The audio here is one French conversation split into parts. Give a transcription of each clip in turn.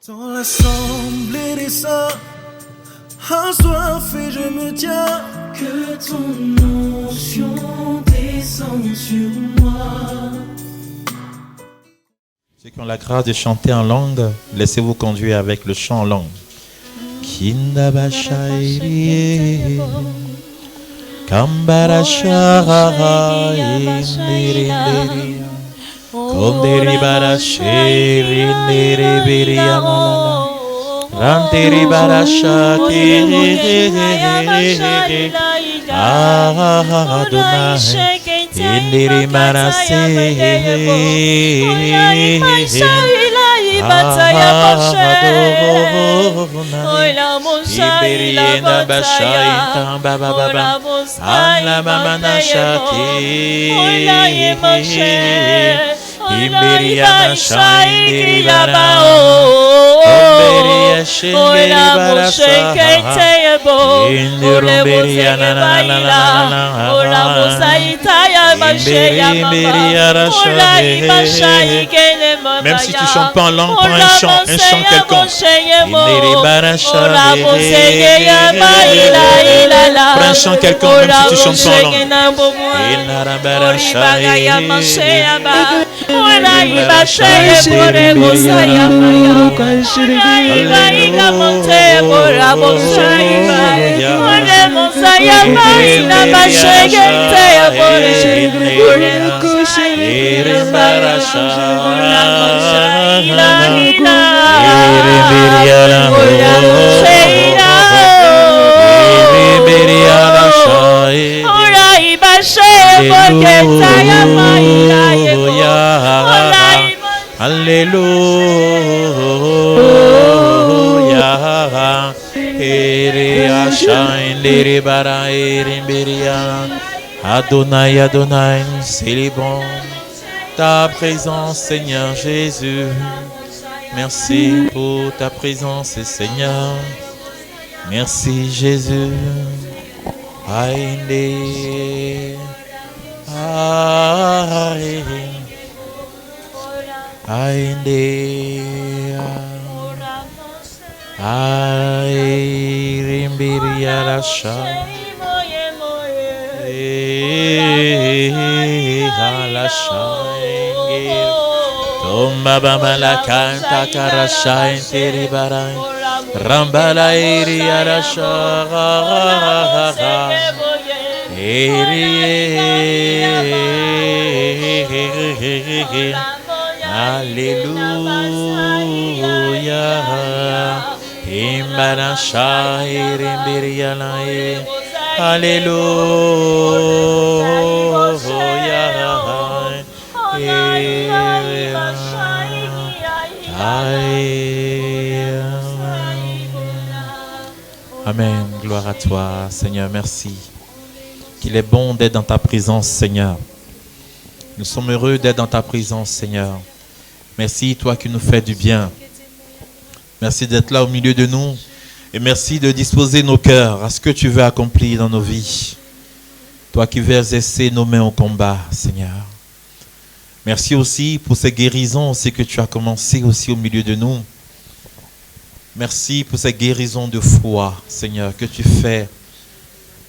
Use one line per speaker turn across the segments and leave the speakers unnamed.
Dans l'assemblée des saints, un soif et je me tiens.
Que ton onction descende sur moi.
Ceux qui ont la grâce de chanter en langue, laissez-vous conduire avec le chant en langue. Kindabashairi, Kambarashara, Indiri, Kondiri Barashiri, Indiri Yamalala, Randiri Barashaki, Adonai, Indiri Marase, Iberiena Bashaita Baba Alla Mamana Shaki Iberiana Shaindiri Bara Omberia Shindiri Barasa Induruberiana Même si tu ne chantes pas en langue, prends un chant quelconque. Prends un chant quelconque, même si tu chantes pas en Alléluia. Adonai, Adonai, célébrons ta présence, Seigneur Jésus. Merci pour ta présence, Seigneur. Merci, Jésus. Aïe, aïe, aïe, rimbiria la cha, la cha, tomba bama la canta carasha interi rambala iri la cha, Alléluia. Imbarasha irimbirialae. Alléluia. Amen. Gloire à toi, Seigneur. Merci. Qu'il est bon d'être dans ta présence, Seigneur. Nous sommes heureux d'être dans ta présence, Seigneur. Merci, toi qui nous fais du bien. Merci d'être là au milieu de nous. Et merci de disposer nos cœurs à ce que tu veux accomplir dans nos vies. Toi qui veux exercer nos mains au combat, Seigneur. Merci aussi pour ces guérisons aussi que tu as commencé aussi au milieu de nous. Merci pour ces guérisons de foi, Seigneur, que tu fais.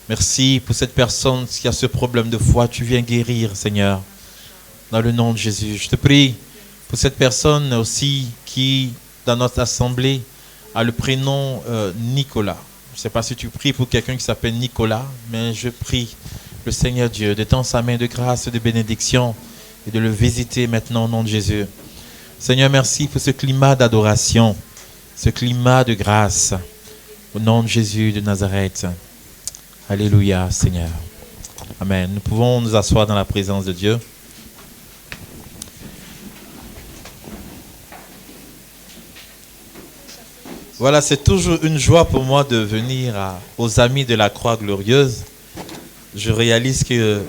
Merci pour cette personne qui a ce problème de foi. Tu viens guérir, Seigneur. Dans le nom de Jésus. Je te prie pour cette personne aussi qui, dans notre assemblée, a le prénom Nicolas. Je ne sais pas si tu pries pour quelqu'un qui s'appelle Nicolas, mais je prie le Seigneur Dieu de tendre sa main de grâce et de bénédiction et de le visiter maintenant au nom de Jésus. Seigneur, merci pour ce climat d'adoration, ce climat de grâce, au nom de Jésus de Nazareth. Alléluia, Seigneur. Amen. Nous pouvons nous asseoir dans la présence de Dieu. Voilà, c'est toujours une joie pour moi de venir aux Amis de la Croix Glorieuse. Je réalise qu'il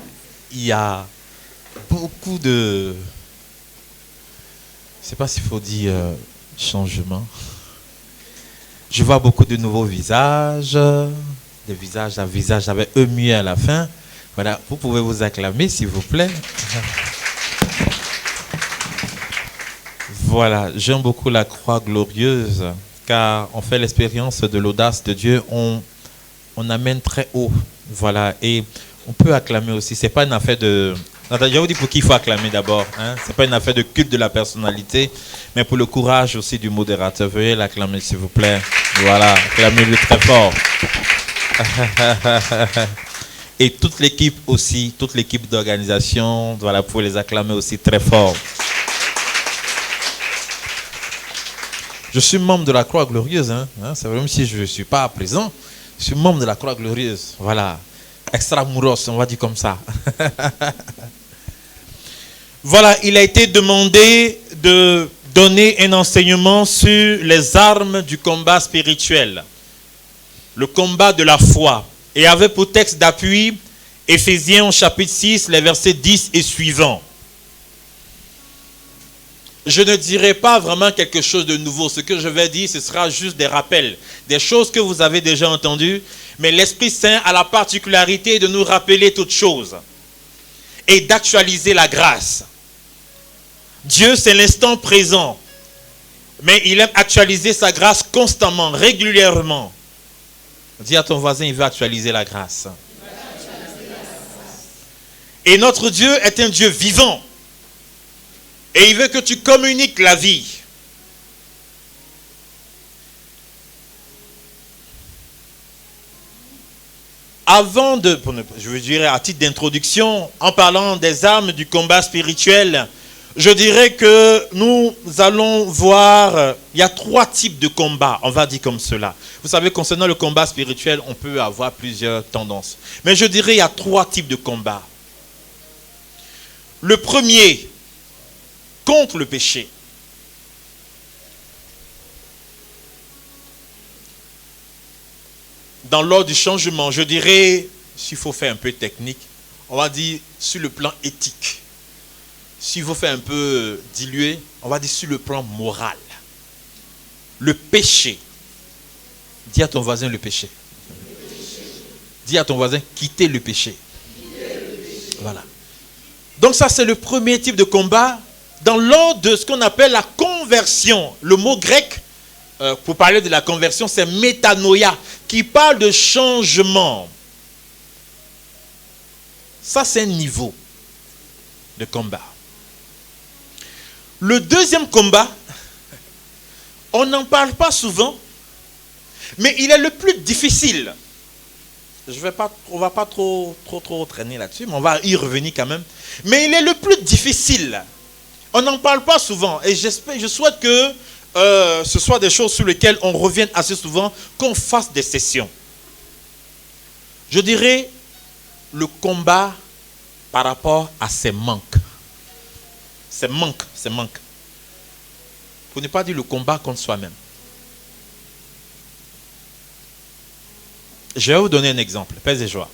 y a beaucoup de... Je ne sais pas s'il faut dire changement. Je vois beaucoup de nouveaux visages, des visages avec E muet à la fin. Voilà, vous pouvez vous acclamer s'il vous plaît. Voilà, j'aime beaucoup la croix glorieuse, car on fait l'expérience de l'audace de Dieu, on amène très haut. Voilà, et on peut acclamer aussi. C'est pas une affaire de... Je vous dis pour qui il faut acclamer d'abord. Hein? C'est pas une affaire de culte de la personnalité, mais pour le courage aussi du modérateur. Veuillez l'acclamer, s'il vous plaît. Voilà, acclamez-le très fort. Et toute l'équipe aussi, toute l'équipe d'organisation, voilà, pour les acclamer aussi très fort. Je suis membre de la Croix Glorieuse. Hein? C'est vrai, même si je ne suis pas présent, je suis membre de la Croix Glorieuse. Voilà. Extramuros, on va dire comme ça. Voilà, il a été demandé de donner un enseignement sur les armes du combat spirituel. Le combat de la foi. Et avait pour texte d'appui Éphésiens chapitre 6, les versets 10 et suivants. Je ne dirai pas vraiment quelque chose de nouveau. Ce que je vais dire, ce sera juste des rappels. Des choses que vous avez déjà entendues. Mais l'Esprit Saint a la particularité de nous rappeler toutes choses. Et d'actualiser la grâce. Dieu, c'est l'instant présent. Mais il aime actualiser sa grâce constamment, régulièrement. Dis à ton voisin, il veut actualiser la grâce. Et notre Dieu est un Dieu vivant. Et il veut que tu communiques la vie. Avant de, je veux dire à titre d'introduction, en parlant des armes du combat spirituel, je dirais que nous allons voir, il y a 3 types de combats, on va dire comme cela. Vous savez, concernant le combat spirituel, on peut avoir plusieurs tendances. Mais je dirais il y a 3 types de combats. Le premier, contre le péché. Dans l'ordre du changement, je dirais, s'il faut faire un peu technique, on va dire sur le plan éthique. S'il faut faire un peu dilué, on va dire sur le plan moral. Le péché. Dis à ton voisin le péché. Dis à ton voisin, quittez le péché. Voilà. Donc ça, c'est le premier type de combat. Dans l'ordre de ce qu'on appelle la conversion, le mot grec, pour parler de la conversion, c'est métanoïa, qui parle de changement. Ça, c'est un niveau de combat. Le deuxième combat, on n'en parle pas souvent, mais il est le plus difficile. On ne va pas trop traîner là-dessus, mais on va y revenir quand même. Mais il est le plus difficile. On n'en parle pas souvent et je souhaite que ce soit des choses sur lesquelles on revienne assez souvent, qu'on fasse des sessions. Je dirais le combat par rapport à ses manques. Ses manques. Pour ne pas dire le combat contre soi-même. Je vais vous donner un exemple. Paix et joie.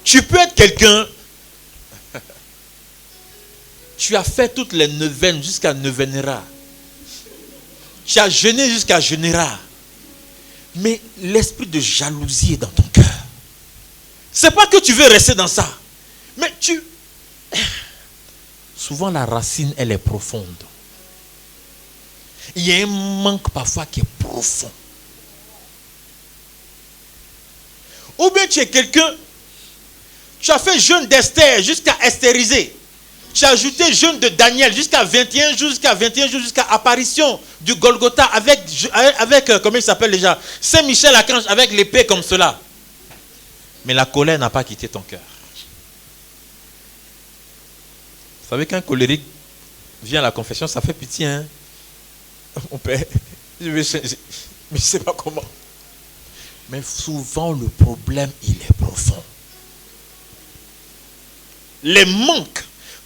Tu peux être quelqu'un... Tu as fait toutes les neuvaines jusqu'à neuvainera. Tu as jeûné jusqu'à jeûnera. Mais l'esprit de jalousie est dans ton cœur. C'est pas que tu veux rester dans ça. Mais souvent la racine, elle est profonde. Il y a un manque parfois qui est profond. Ou bien tu es quelqu'un, tu as fait jeûne d'Esther jusqu'à estériser. Tu as ajouté jeûne de Daniel jusqu'à 21 jours, jusqu'à apparition du Golgotha avec comment il s'appelle déjà, Saint-Michel Archange avec l'épée comme cela. Mais la colère n'a pas quitté ton cœur. Vous savez qu'un colérique vient à la confession, ça fait pitié, hein? Mon père, mais je ne sais pas comment. Mais souvent le problème, il est profond. Les manques.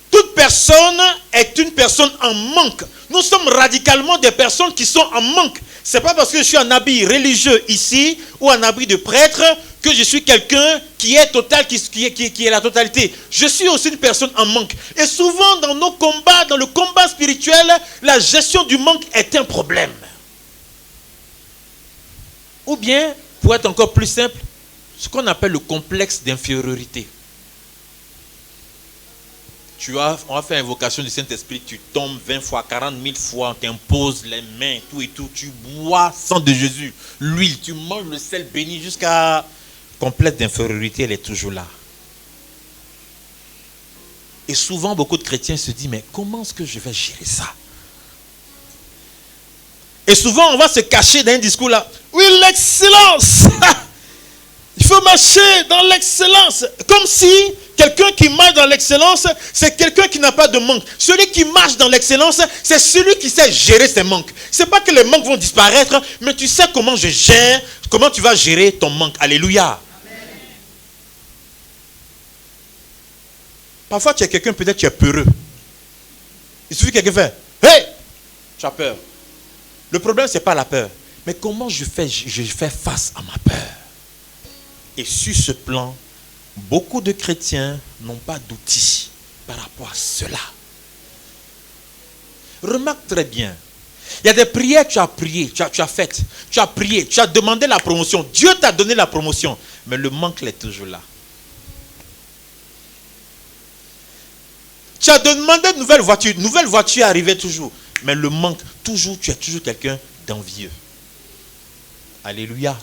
Toute personne est une personne en manque. Nous sommes radicalement des personnes qui sont en manque. Ce n'est pas parce que je suis en habit religieux ici ou en habit de prêtre que je suis quelqu'un qui est total, qui est la totalité. Je suis aussi une personne en manque. Et souvent dans nos combats, dans le combat spirituel, la gestion du manque est un problème. Ou bien, pour être encore plus simple, ce qu'on appelle le complexe d'infériorité. On va faire invocation du Saint-Esprit, tu tombes 20 fois, 40 000 fois, on t'impose les mains, tout et tout. Tu bois sang de Jésus, l'huile, tu manges le sel béni jusqu'à complète d'infériorité, elle est toujours là. Et souvent, beaucoup de chrétiens se disent, mais comment est-ce que je vais gérer ça? Et souvent, on va se cacher dans un discours là. Oui, l'excellence. Il faut marcher dans l'excellence. Comme si quelqu'un qui marche dans l'excellence, c'est quelqu'un qui n'a pas de manque. Celui qui marche dans l'excellence, c'est celui qui sait gérer ses manques. C'est pas que les manques vont disparaître, mais tu sais comment je gère, comment tu vas gérer ton manque. Alléluia. Parfois, tu es quelqu'un, peut-être tu es peureux. Il suffit que quelqu'un fait « Hey !» Tu as peur. Le problème, ce n'est pas la peur. Mais comment je fais face à ma peur? Et sur ce plan, beaucoup de chrétiens n'ont pas d'outils par rapport à cela. Remarque très bien. Il y a des prières que tu as priées, tu as faites. Tu as prié, tu as demandé la promotion. Dieu t'a donné la promotion. Mais le manque est toujours là. Tu as demandé une nouvelle voiture arrivait toujours. Mais le manque, toujours, tu es toujours quelqu'un d'envieux. Alléluia.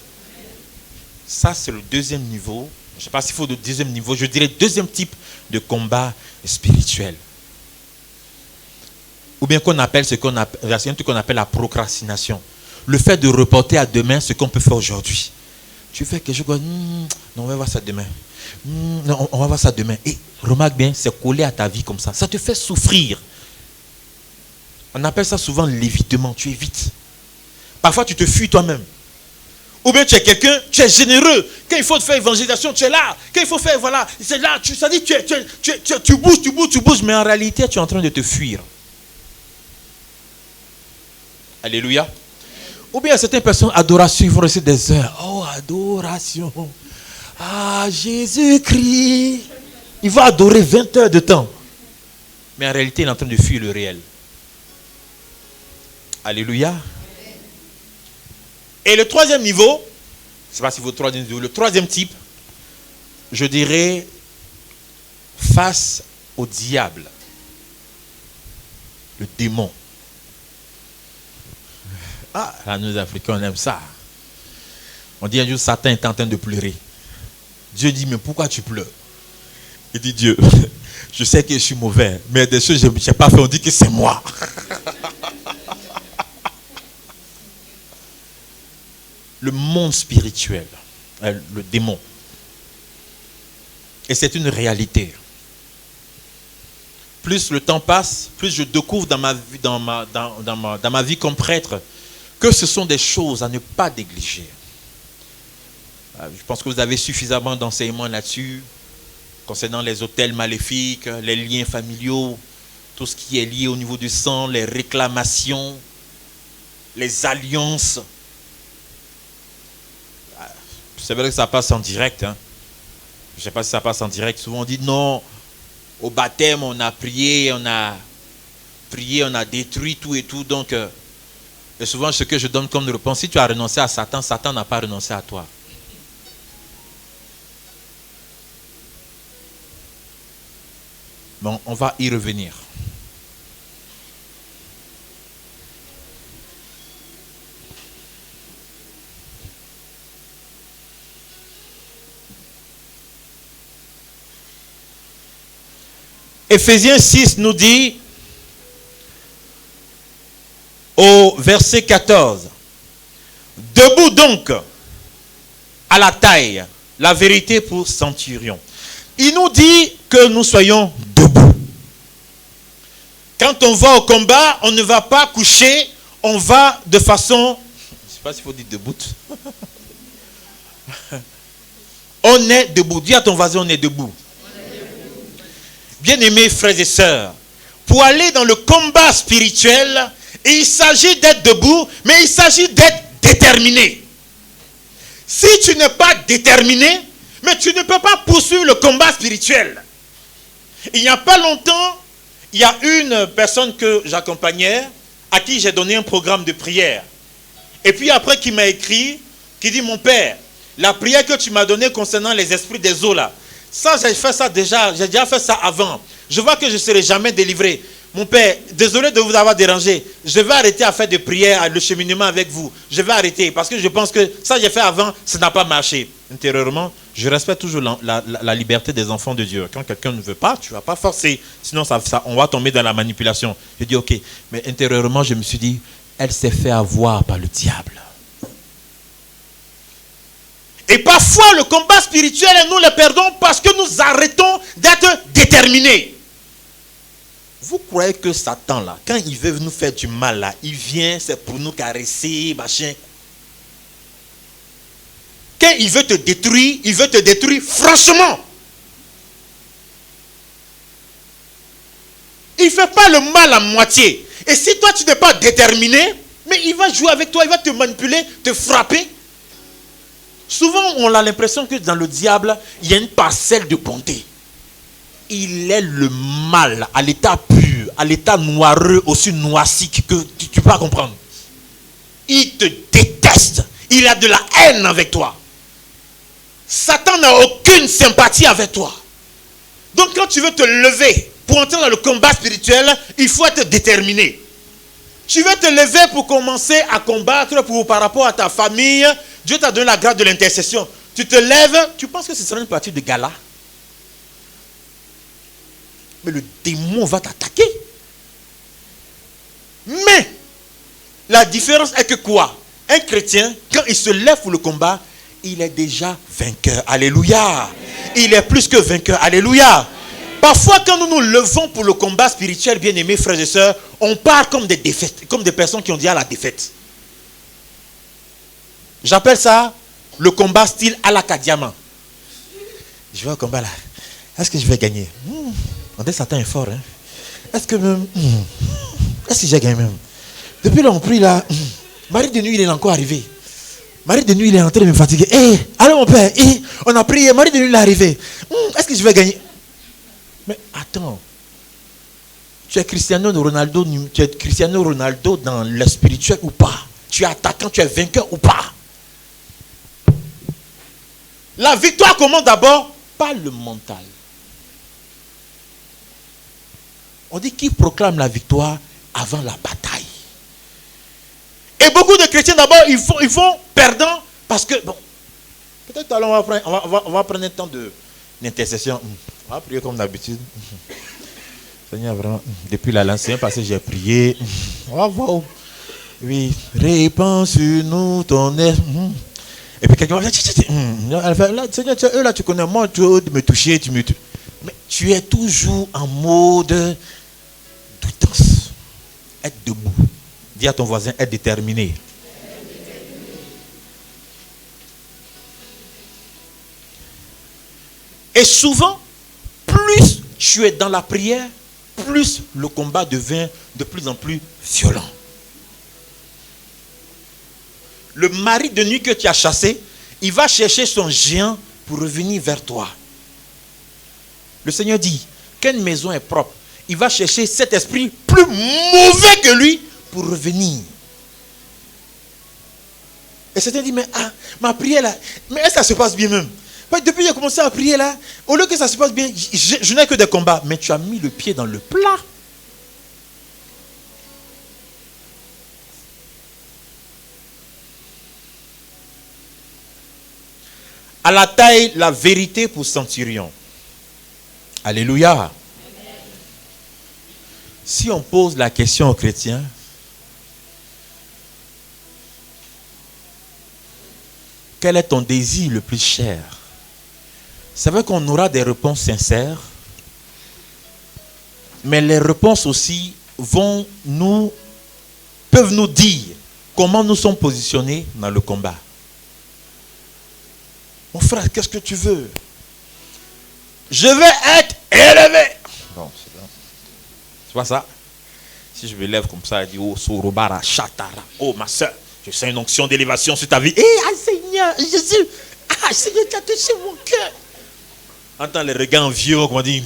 Ça, c'est le deuxième niveau. Je ne sais pas s'il faut le deuxième niveau. Je dirais deuxième type de combat spirituel. Ou bien qu'on appelle un truc qu'on appelle la procrastination. Le fait de reporter à demain ce qu'on peut faire aujourd'hui. Tu fais quelque chose, non, on va voir ça demain. Non, on va voir ça demain. Et remarque bien, c'est collé à ta vie comme ça. Ça te fait souffrir. On appelle ça souvent l'évitement. Tu évites. Parfois, tu te fuis toi-même. Ou bien tu es quelqu'un, tu es généreux. Quand il faut te faire évangélisation, tu es là. Quand il faut faire, voilà, c'est là. Ça dit, tu bouges. Mais en réalité, tu es en train de te fuir. Alléluia. Ou bien certaines personnes, adoration, ils vont rester des heures. Oh, adoration. Ah, Jésus-Christ. Il va adorer 20 heures de temps. Mais en réalité, il est en train de fuir le réel. Alléluia. Et le troisième niveau, je ne sais pas si vous troisième niveau, le troisième type, je dirais face au diable, le démon. Ah, là, nous Africains, on aime ça. On dit un jour, Satan est en train de pleurer. Dieu dit, mais pourquoi tu pleures? Il dit, Dieu, je sais que je suis mauvais, mais des choses que je n'ai pas fait, on dit que c'est moi. Le monde spirituel, le démon. Et c'est une réalité. Plus le temps passe, plus je découvre dans ma vie comme prêtre que ce sont des choses à ne pas négliger. Je pense que vous avez suffisamment d'enseignements là-dessus, concernant les hôtels maléfiques, les liens familiaux, tout ce qui est lié au niveau du sang, les réclamations, les alliances. C'est vrai que ça passe en direct. Hein. Je ne sais pas si ça passe en direct. Souvent on dit non, au baptême on a prié, on a détruit tout et tout. Donc, et souvent ce que je donne comme réponse, si tu as renoncé à Satan, Satan n'a pas renoncé à toi. Bon, on va y revenir. Éphésiens 6 nous dit, au verset 14, debout donc à la taille, la vérité pour centurion. Il nous dit que nous soyons debout. Quand on va au combat, on ne va pas coucher, on va de façon, je ne sais pas s'il faut dire debout. On est debout. Dis à ton voisin, on est debout. Bien-aimés frères et sœurs, pour aller dans le combat spirituel, il s'agit d'être debout, mais il s'agit d'être déterminé. Si tu n'es pas déterminé, mais tu ne peux pas poursuivre le combat spirituel. Il n'y a pas longtemps, il y a une personne que j'accompagnais, à qui j'ai donné un programme de prière. Et puis après, qui m'a écrit, qui dit, mon père, la prière que tu m'as donnée concernant les esprits des eaux là, ça, j'ai déjà fait ça avant. Je vois que je ne serai jamais délivré. Mon père, désolé de vous avoir dérangé. Je vais arrêter à faire des prières, le cheminement avec vous. Je vais arrêter parce que je pense que ça j'ai fait avant, ça n'a pas marché. Intérieurement, je respecte toujours la liberté des enfants de Dieu. Quand quelqu'un ne veut pas, tu ne vas pas forcer. Sinon, on va tomber dans la manipulation. Je dis ok. Mais intérieurement, je me suis dit, elle s'est fait avoir par le diable. Et parfois, le combat spirituel, nous le perdons parce que nous arrêtons d'être déterminés. Vous croyez que Satan, là, quand il veut nous faire du mal, là, il vient, c'est pour nous caresser, machin. Quand il veut te détruire franchement. Il ne fait pas le mal à moitié. Et si toi, tu n'es pas déterminé, mais il va jouer avec toi, il va te manipuler, te frapper. Souvent, on a l'impression que dans le diable, il y a une parcelle de bonté. Il est le mal à l'état pur, à l'état noireux, aussi noirci que tu ne peux pas comprendre. Il te déteste. Il a de la haine avec toi. Satan n'a aucune sympathie avec toi. Donc quand tu veux te lever pour entrer dans le combat spirituel, il faut être déterminé. Tu veux te lever pour commencer à combattre par rapport à ta famille. Dieu t'a donné la grâce de l'intercession. Tu te lèves, tu penses que ce sera une partie de gala. Mais le démon va t'attaquer. Mais la différence est que quoi? Un chrétien, quand il se lève pour le combat, il est déjà vainqueur. Alléluia. Il est plus que vainqueur. Alléluia. Parfois, quand nous nous levons pour le combat spirituel, bien-aimés frères et sœurs, on part comme des défaites, comme des personnes qui ont dit à la défaite. J'appelle ça le combat style à la Kadiama. Je vais au combat là. Est-ce que je vais gagner? Satan est fort. Hein? Est-ce que même... Est-ce que j'ai gagné même? Depuis là, on prie là. Marie de nuit, il est encore arrivé. Marie de nuit, il est en train de me fatiguer. Allô mon père, on a prié. Marie de nuit, il est arrivé. Est-ce que je vais gagner? Mais attends. Tu es Cristiano Ronaldo dans le spirituel ou pas? Tu es attaquant, tu es vainqueur ou pas? La victoire commence d'abord par le mental. On dit qu'il proclame la victoire avant la bataille. Et beaucoup de chrétiens d'abord, ils vont perdants parce que, bon, peut-être tout à l'heure on va prendre un temps d'intercession. On va prier comme d'habitude. Seigneur, vraiment, depuis la semaine passée, j'ai prié. On va voir. Oui, répands sur nous ton air. Et puis quelqu'un va dire, Seigneur, eux là, tu connais, moi, tu veux me toucher, tu me touches. Mais tu es toujours en mode doutance. Être debout. Dis à ton voisin, être déterminé. Et souvent, plus tu es dans la prière, plus le combat devient de plus en plus violent. Le mari de nuit que tu as chassé, il va chercher son géant pour revenir vers toi. Le Seigneur dit, qu'une maison est propre, il va chercher cet esprit plus mauvais que lui pour revenir. Et Satan dit, mais ma prière là, mais est-ce que ça se passe bien même? Depuis que j'ai commencé à prier là, au lieu que ça se passe bien, je n'ai que des combats. Mais tu as mis le pied dans le plat. À la taille, la vérité pour centurion. Alléluia. Amen. Si on pose la question aux chrétiens, quel est ton désir le plus cher? C'est vrai qu'on aura des réponses sincères, mais les réponses aussi peuvent nous dire comment nous sommes positionnés dans le combat. Mon frère, qu'est-ce que tu veux? Je vais être élevé. Non, c'est bon. C'est pas ça. Si je me lève comme ça et dis, oh, Sorobara, Chatara, oh ma soeur, je sens une onction d'élévation sur ta vie. Seigneur, Jésus, Seigneur, tu as touché mon cœur. Entends les regards vieux, comment dire.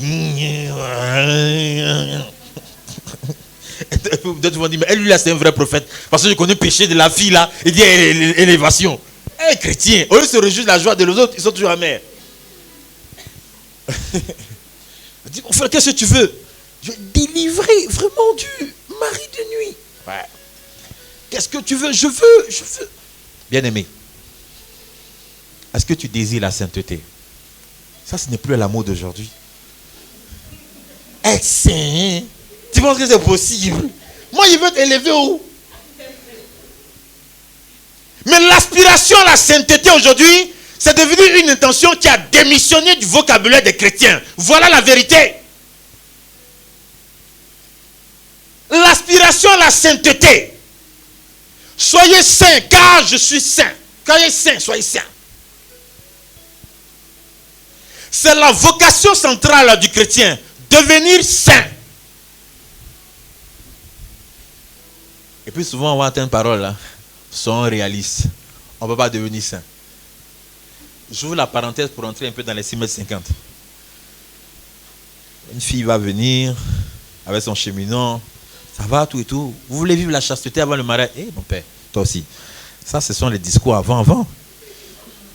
D'autres vont dire, mais elle, lui, là, c'est un vrai prophète. Parce que je connais le péché de la fille, là. Il dit élévation. Chrétien, eux se réjouissent de la joie de los autres, ils sont toujours amers. Dis, mon frère, qu'est-ce que tu veux? Je vais délivrer vraiment du mari de nuit. Ouais. Qu'est-ce que tu veux? Je veux. Bien-aimé, est-ce que tu désires la sainteté? Ça, ce n'est plus l'amour d'aujourd'hui. Être saint, tu penses que c'est possible? Moi, je veux t'élever où? Mais l'aspiration à la sainteté aujourd'hui, c'est devenu une intention qui a démissionné du vocabulaire des chrétiens. Voilà la vérité. L'aspiration à la sainteté. Soyez saints, car je suis saint. Soyez saints, soyez saints. C'est la vocation centrale du chrétien. Devenir saint. Et puis souvent on va entendre une parole là. Soyons réalistes. On ne peut pas devenir saint. J'ouvre la parenthèse pour entrer un peu dans les 6,50 m. Une fille va venir avec son cheminot. Ça va, tout et tout. Vous voulez vivre la chasteté avant le mariage? Eh, mon père, toi aussi. Ça, ce sont les discours avant.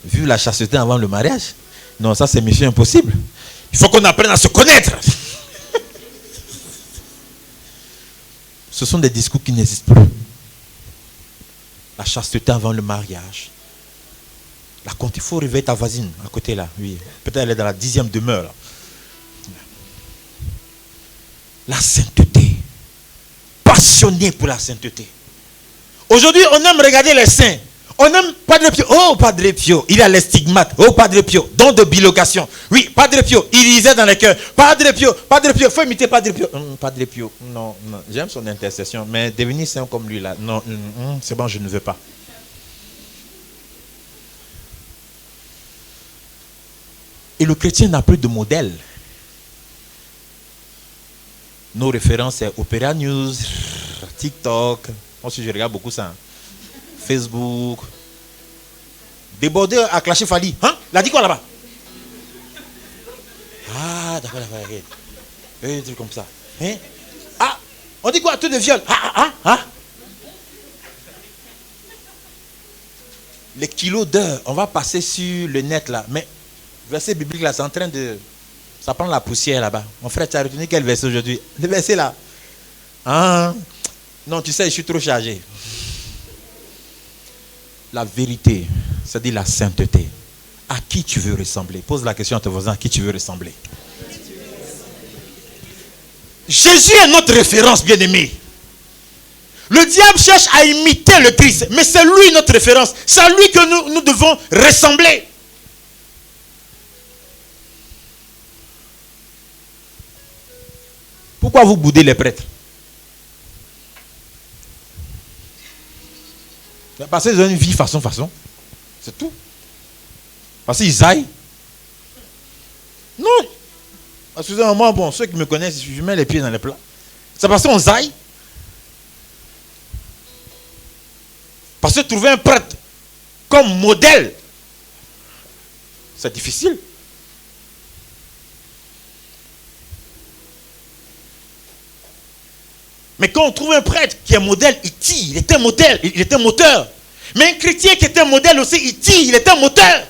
Vivre la chasteté avant le mariage? Non, ça, c'est mission impossible. Il faut qu'on apprenne à se connaître. Ce sont des discours qui n'existent plus. La chasteté avant le mariage. Il faut réveiller ta voisine à côté là. Oui. Peut-être elle est dans la 10e demeure. Là. La sainteté. Passionné pour la sainteté. Aujourd'hui, on aime regarder les saints. On aime Padre Pio. Oh, Padre Pio, il a les stigmates. Oh, Padre Pio, don de bilocation. Oui, Padre Pio, il lisait dans les cœurs. Padre Pio, il faut imiter Padre Pio. Padre Pio, non. J'aime son intercession, mais devenir saint comme lui là, non, c'est bon, je ne veux pas. Et le chrétien n'a plus de modèle. Nos références, c'est Opéra News, TikTok. Moi aussi, je regarde beaucoup ça. Facebook. Débordé à clasher Fali. Hein? Il a dit quoi là-bas? Ah, d'accord. Un truc comme ça. Hein? Ah, on dit quoi? Tout de viol. Les kilos d'heures, on va passer sur le net là. Mais verset biblique là, c'est en train de... Ça prend la poussière là-bas. Mon frère, tu as retenu quel verset aujourd'hui? Le verset là. Ah, non, tu sais, je suis trop chargé. La vérité, c'est-à-dire la sainteté. À qui tu veux ressembler? Pose la question à ton voisin, à qui tu veux ressembler? Jésus est notre référence, bien-aimé. Le diable cherche à imiter le Christ, mais c'est lui notre référence. C'est à lui que nous devons ressembler. Pourquoi vous boudez les prêtres? Parce qu'ils ont une vie façon. C'est tout. Parce qu'ils aillent. Non. Excusez-moi, bon, ceux qui me connaissent, je mets les pieds dans les plats. C'est parce qu'on zaille. Parce que trouver un prêtre comme modèle, c'est difficile. Mais quand on trouve un prêtre qui est modèle, il tire, il est un modèle, il est un moteur. Mais un chrétien qui est un modèle aussi, il tire, il est un moteur.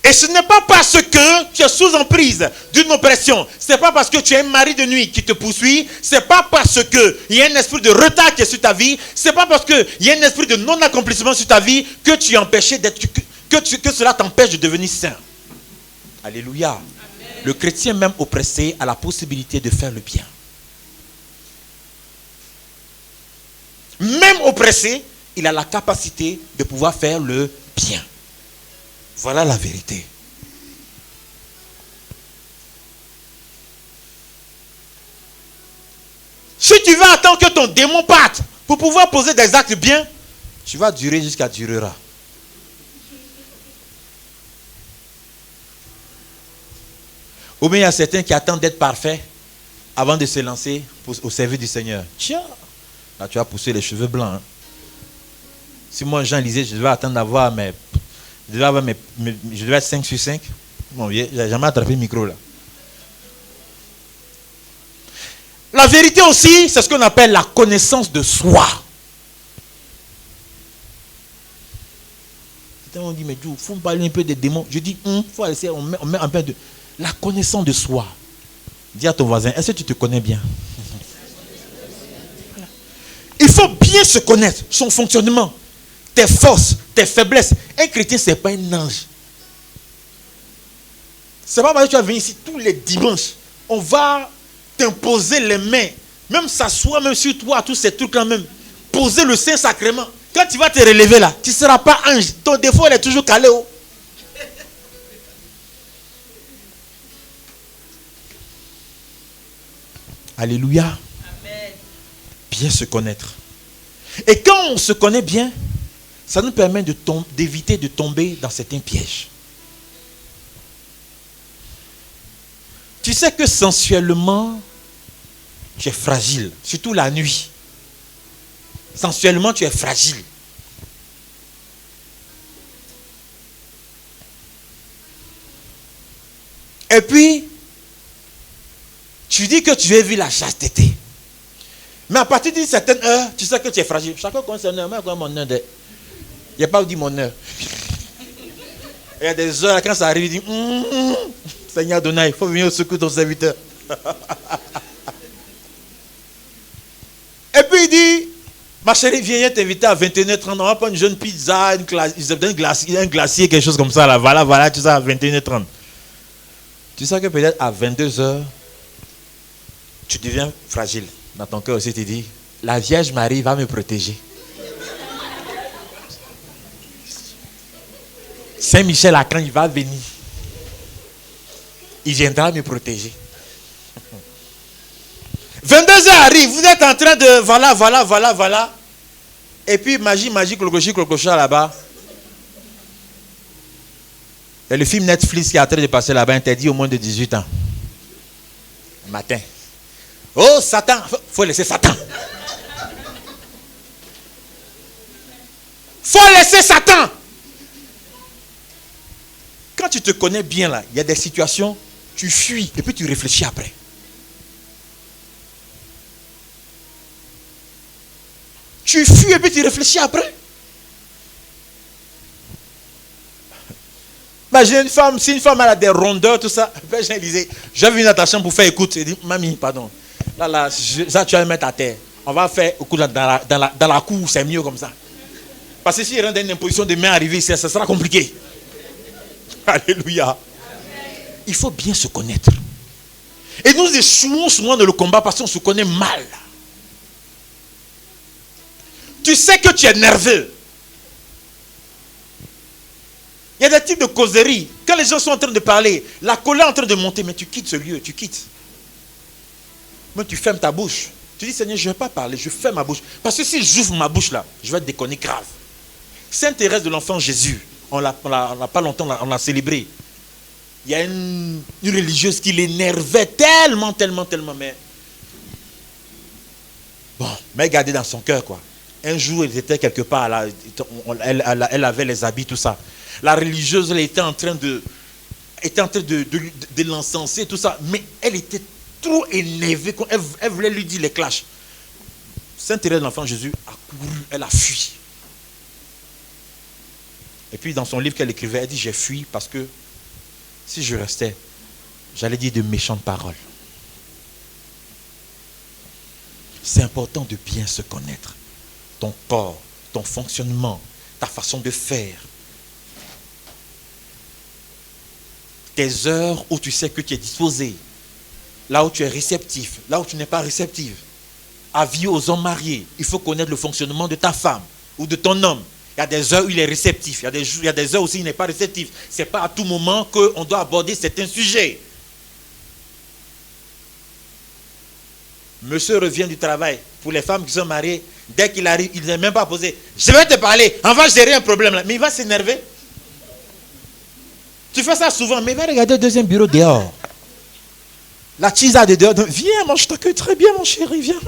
Et ce n'est pas parce que tu es sous emprise d'une oppression, ce n'est pas parce que tu es un mari de nuit qui te poursuit, ce n'est pas parce qu'il y a un esprit de retard qui est sur ta vie, ce n'est pas parce qu'il y a un esprit de non-accomplissement sur ta vie que tu es empêché d'être, que cela t'empêche de devenir saint. Alléluia. Amen. Le chrétien même oppressé a la possibilité de faire le bien. Même oppressé, il a la capacité de pouvoir faire le bien. Voilà la vérité. Si tu veux attendre que ton démon parte pour pouvoir poser des actes bien, tu vas durer jusqu'à durera. Ou bien il y a certains qui attendent d'être parfaits avant de se lancer au service du Seigneur. Tiens, là tu vas pousser les cheveux blancs. Hein. Si moi Jean lisais, je devais attendre d'avoir je devais être 5 sur 5. Bon, je n'ai jamais attrapé le micro là. La vérité aussi, c'est ce qu'on appelle la connaissance de soi. on dit, mais il faut parler un peu des démons. Je dis, faut essayer, on met un peu de la connaissance de soi. Dis à ton voisin, est-ce que tu te connais bien? Il faut bien se connaître, son fonctionnement, tes forces, tes faiblesses. Un chrétien, ce n'est pas un ange. C'est pas parce que tu vas venir ici tous les dimanches. On va t'imposer les mains, même s'asseoir même sur toi, tous ces trucs-là même. Poser le Saint-Sacrement. Quand tu vas te relever là, tu ne seras pas ange. Ton défaut, il est toujours calé. Alléluia. Amen. Bien se connaître. Et quand on se connaît bien, ça nous permet d'éviter de tomber dans certains pièges. Tu sais que sensuellement, tu es fragile, surtout la nuit. Sensuellement, tu es fragile. Et puis, tu dis que tu veux vivre la chasteté. Mais à partir d'une certaine heure, tu sais que tu es fragile. Chacun connaît son heure. Moi, je connais mon heure. Il n'y a pas dit mon heure. Il y a des heures, quand ça arrive, il dit Seigneur Adonai, il faut venir au secours de ton serviteur. Et puis il dit, ma chérie, viens t'inviter à 21h30. On va prendre une jeune pizza, un glacier, quelque chose comme ça. Là. Voilà, tout ça à 21h30. Tu sais que peut-être à 22h, tu deviens fragile. Dans ton cœur aussi, tu dis, la Vierge Marie va me protéger. Saint-Michel, quand il va venir, il viendra me protéger. 22h arrive, vous êtes en train de voilà. Et puis magie, clococha là-bas. Et le film Netflix qui est en train de passer là-bas interdit au moins de 18 ans. Le matin. Oh Satan, faut laisser Satan. Faut laisser Satan. Quand tu te connais bien là, il y a des situations, tu fuis et puis tu réfléchis après. Tu fuis et puis tu réfléchis après. J'ai une femme, si une femme elle a des rondeurs, tout ça, j'ai disais, j'ai vu une attention pour faire écoute. Elle dit, mamie, pardon. Là, ça tu vas me mettre à terre. On va faire écoute dans la cour, c'est mieux comme ça. Parce que si il rentre dans une imposition de main arrivée, ça sera compliqué. Alléluia. Il faut bien se connaître. Et nous échouons souvent dans le combat parce qu'on se connaît mal. Tu sais que tu es nerveux. Il y a des types de causeries. Quand les gens sont en train de parler, la colère est en train de monter, mais tu quittes ce lieu, tu quittes. Mais tu fermes ta bouche. Tu dis, Seigneur, je ne vais pas parler, je ferme ma bouche. Parce que si j'ouvre ma bouche là, je vais déconner grave. Sainte Thérèse de l'Enfant Jésus, on n'a pas longtemps, on l'a célébré. Il y a une religieuse qui l'énervait tellement, mais... Bon, mais gardez dans son cœur, quoi. Un jour, elle était quelque part, elle avait les habits, tout ça. La religieuse, elle était en train de l'encenser, tout ça. Mais elle était trop énervée. Elle voulait lui dire les clashs. Sainte Thérèse de l'Enfant Jésus a couru, elle a fui. Et puis dans son livre qu'elle écrivait, elle dit, j'ai fui parce que si je restais, j'allais dire de méchantes paroles. C'est important de bien se connaître. Ton corps, ton fonctionnement, ta façon de faire. Tes heures où tu sais que tu es disposé. Là où tu es réceptif, là où tu n'es pas réceptif. Avis aux hommes mariés, il faut connaître le fonctionnement de ta femme ou de ton homme. Il y a des heures où il est réceptif, il y a des heures où il n'est pas réceptif. Ce n'est pas à tout moment qu'on doit aborder certains sujets. Monsieur revient du travail. Pour les femmes qui sont mariées, dès qu'il arrive, il n'est même pas posé. Je vais te parler, on va gérer un problème là. Mais il va s'énerver. Tu fais ça souvent, mais va regarder le deuxième bureau dehors. La tisa de dehors. Viens, moi je t'accueille très bien, mon chéri, viens.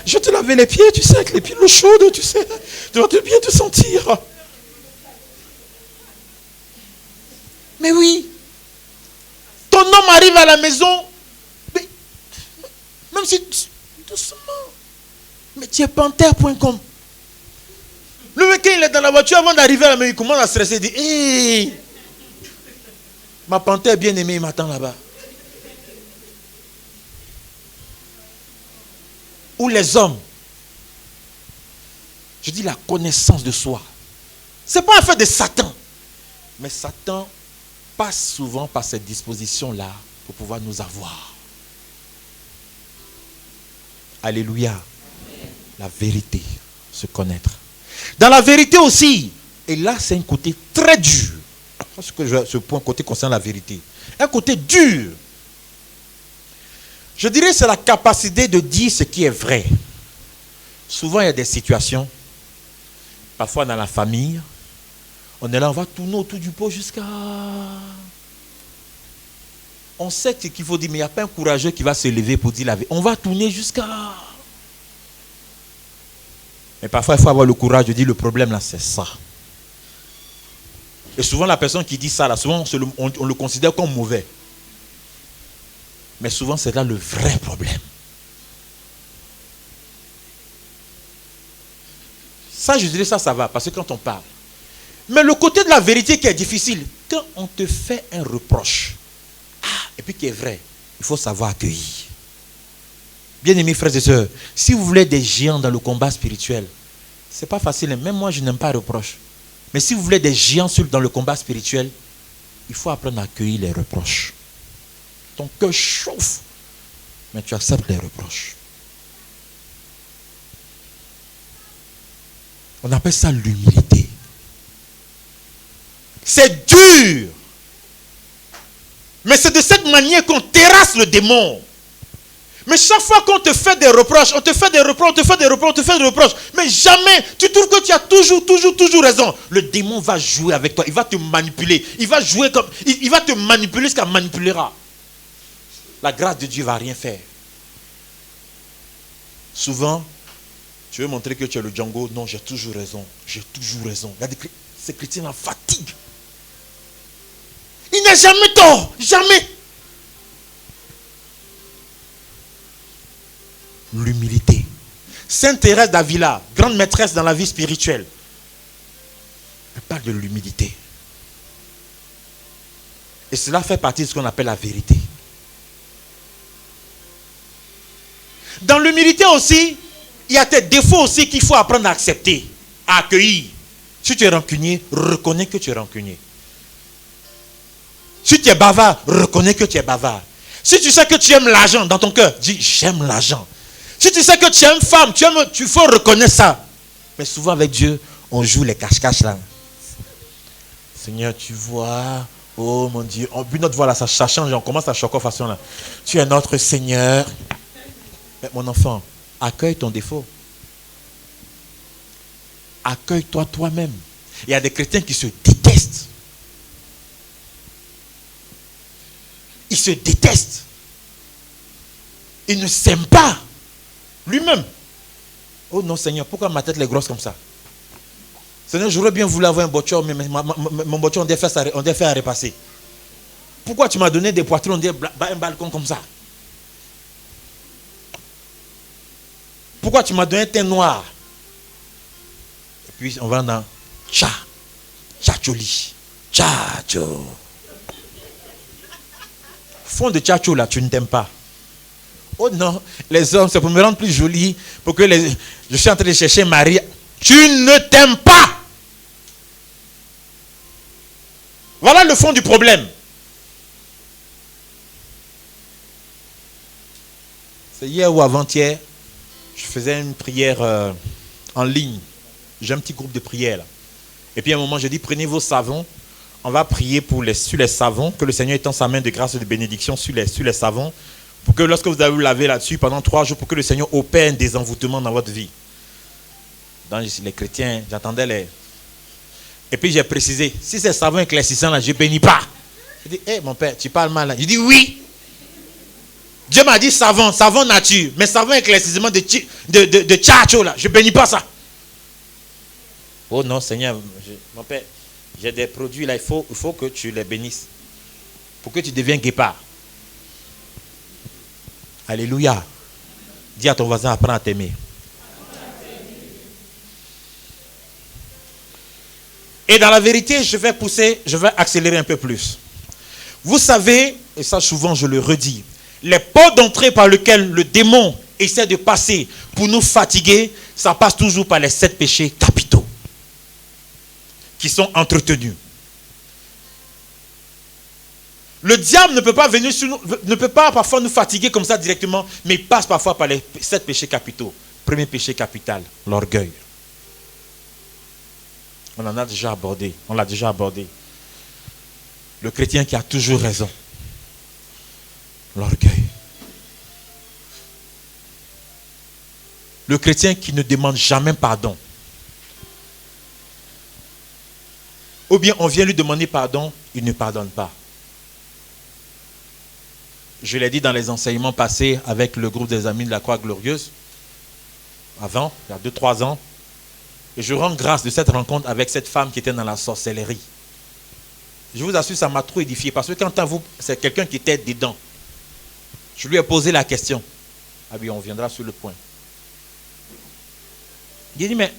Je te laver les pieds, tu sais, avec les pieds l'eau chaude, tu sais. Tu vas bien te sentir. Mais oui. Ton homme arrive à la maison. Mais, même si... Doucement. Mais tu es panthère.com. Le mec, il est dans la voiture avant d'arriver à la maison, il commence à stresser. Il dit, hé, ma panthère bien-aimée, il m'attend là-bas. Ou les hommes. Je dis la connaissance de soi. Ce n'est pas affaire de Satan. Mais Satan passe souvent par cette disposition-là pour pouvoir nous avoir. Alléluia. Amen. La vérité, se connaître. Dans la vérité aussi, et là c'est un côté très dur. Parce que ce point côté concerne la vérité. Un côté dur. Je dirais c'est la capacité de dire ce qui est vrai. Souvent il y a des situations, parfois dans la famille, on est là, on va tourner autour du pot jusqu'à... On sait ce qu'il faut dire, mais il n'y a pas un courageux qui va se lever pour dire la vérité. On va tourner jusqu'à... Mais parfois, il faut avoir le courage de dire le problème là, c'est ça. Et souvent, la personne qui dit ça, là, souvent, on le considère comme mauvais. Mais souvent, c'est là le vrai problème. Ça, je dirais ça va, parce que quand on parle. Mais le côté de la vérité qui est difficile, quand on te fait un reproche, et puis qui est vrai, il faut savoir accueillir. Bien-aimés frères et sœurs, si vous voulez des géants dans le combat spirituel, ce n'est pas facile. Même moi, je n'aime pas les reproches. Mais si vous voulez des géants dans le combat spirituel, il faut apprendre à accueillir les reproches. Ton cœur chauffe, mais tu acceptes les reproches. On appelle ça l'humilité. C'est dur. Mais c'est de cette manière qu'on terrasse le démon. Mais chaque fois qu'on te fait des reproches, on te fait des reproches, on te fait des reproches, on te fait des reproches. Mais jamais, tu trouves que tu as toujours raison. Le démon va jouer avec toi, il va te manipuler. Il va jouer comme, il va te manipuler jusqu'à manipulera. La grâce de Dieu ne va rien faire. Souvent, tu veux montrer que tu es le Django. Non, j'ai toujours raison. J'ai toujours raison. Ces chrétiens la fatiguent. Il n'a jamais tort. Jamais. L'humilité. Sainte Thérèse d'Avila, grande maîtresse dans la vie spirituelle, elle parle de l'humilité. Et cela fait partie de ce qu'on appelle la vérité. Dans l'humilité aussi, il y a tes défauts aussi qu'il faut apprendre à accepter, à accueillir. Si tu es rancunier, reconnais que tu es rancunier. Si tu es bavard, reconnais que tu es bavard. Si tu sais que tu aimes l'argent dans ton cœur, dis j'aime l'argent. Si tu sais que tu aimes femme, tu faut reconnaître ça. Mais souvent avec Dieu, on joue les cache-cache là. Seigneur, tu vois, oh mon Dieu, puis notre voix là, ça change, on commence à choquer façon là. Tu es notre Seigneur. Mais mon enfant, accueille ton défaut. Accueille-toi toi-même. Il y a des chrétiens qui se détestent. Ils se détestent. Ils ne s'aiment pas. Lui-même. Oh non Seigneur, pourquoi ma tête est grosse comme ça? Seigneur, j'aurais bien voulu avoir un bochon, mais mon bochon, on doit faire à repasser. Pourquoi tu m'as donné des poitrines, on dit un balcon comme ça? Pourquoi tu m'as donné un teint noir? Et puis on va dans Tchatcholi. Tchatcho. Fond de Tchatcho là, tu ne t'aimes pas. Oh non, les hommes, c'est pour me rendre plus jolie, pour que je suis en train de chercher Marie. Tu ne t'aimes pas. Voilà le fond du problème. C'est hier ou avant-hier, je faisais une prière en ligne. J'ai un petit groupe de prière là. Et puis à un moment, je dis, prenez vos savons. On va prier sur les savons, que le Seigneur étend sa main de grâce et de bénédiction sur les savons. Pour que lorsque vous avez vous lavé là-dessus pendant 3 jours, pour que le Seigneur opère un désenvoûtement dans votre vie. Dans les chrétiens, j'attendais les... Et puis j'ai précisé, si c'est savon éclaircissant là, je ne bénis pas. Je dis, mon père, tu parles mal là. Je dis oui. Dieu m'a dit savon nature, mais savon éclaircissement de tchatcho là, je ne bénis pas ça. Oh non Seigneur, mon père, j'ai des produits là, il faut que tu les bénisses. Pour que tu deviennes guépard. Alléluia. Dis à ton voisin, apprends à t'aimer. Et dans la vérité, je vais accélérer un peu plus. Vous savez, et ça souvent je le redis, les portes d'entrée par lesquelles le démon essaie de passer pour nous fatiguer, ça passe toujours par les 7 péchés capitaux qui sont entretenus. Le diable ne peut pas venir sur nous, ne peut pas parfois nous fatiguer comme ça directement, mais il passe parfois par les 7 péchés capitaux. Premier péché capital, l'orgueil. On en a déjà abordé, on l'a déjà abordé. Le chrétien qui a toujours raison. L'orgueil. Le chrétien qui ne demande jamais pardon. Ou bien on vient lui demander pardon, il ne pardonne pas. Je l'ai dit dans les enseignements passés avec le groupe des amis de la Croix Glorieuse. Avant, il y a 2-3 ans. Et je rends grâce de cette rencontre avec cette femme qui était dans la sorcellerie. Je vous assure, ça m'a trop édifié. Parce que quand c'est quelqu'un qui était dedans. Je lui ai posé la question. Ah oui, on viendra sur le point. Il a dit, mais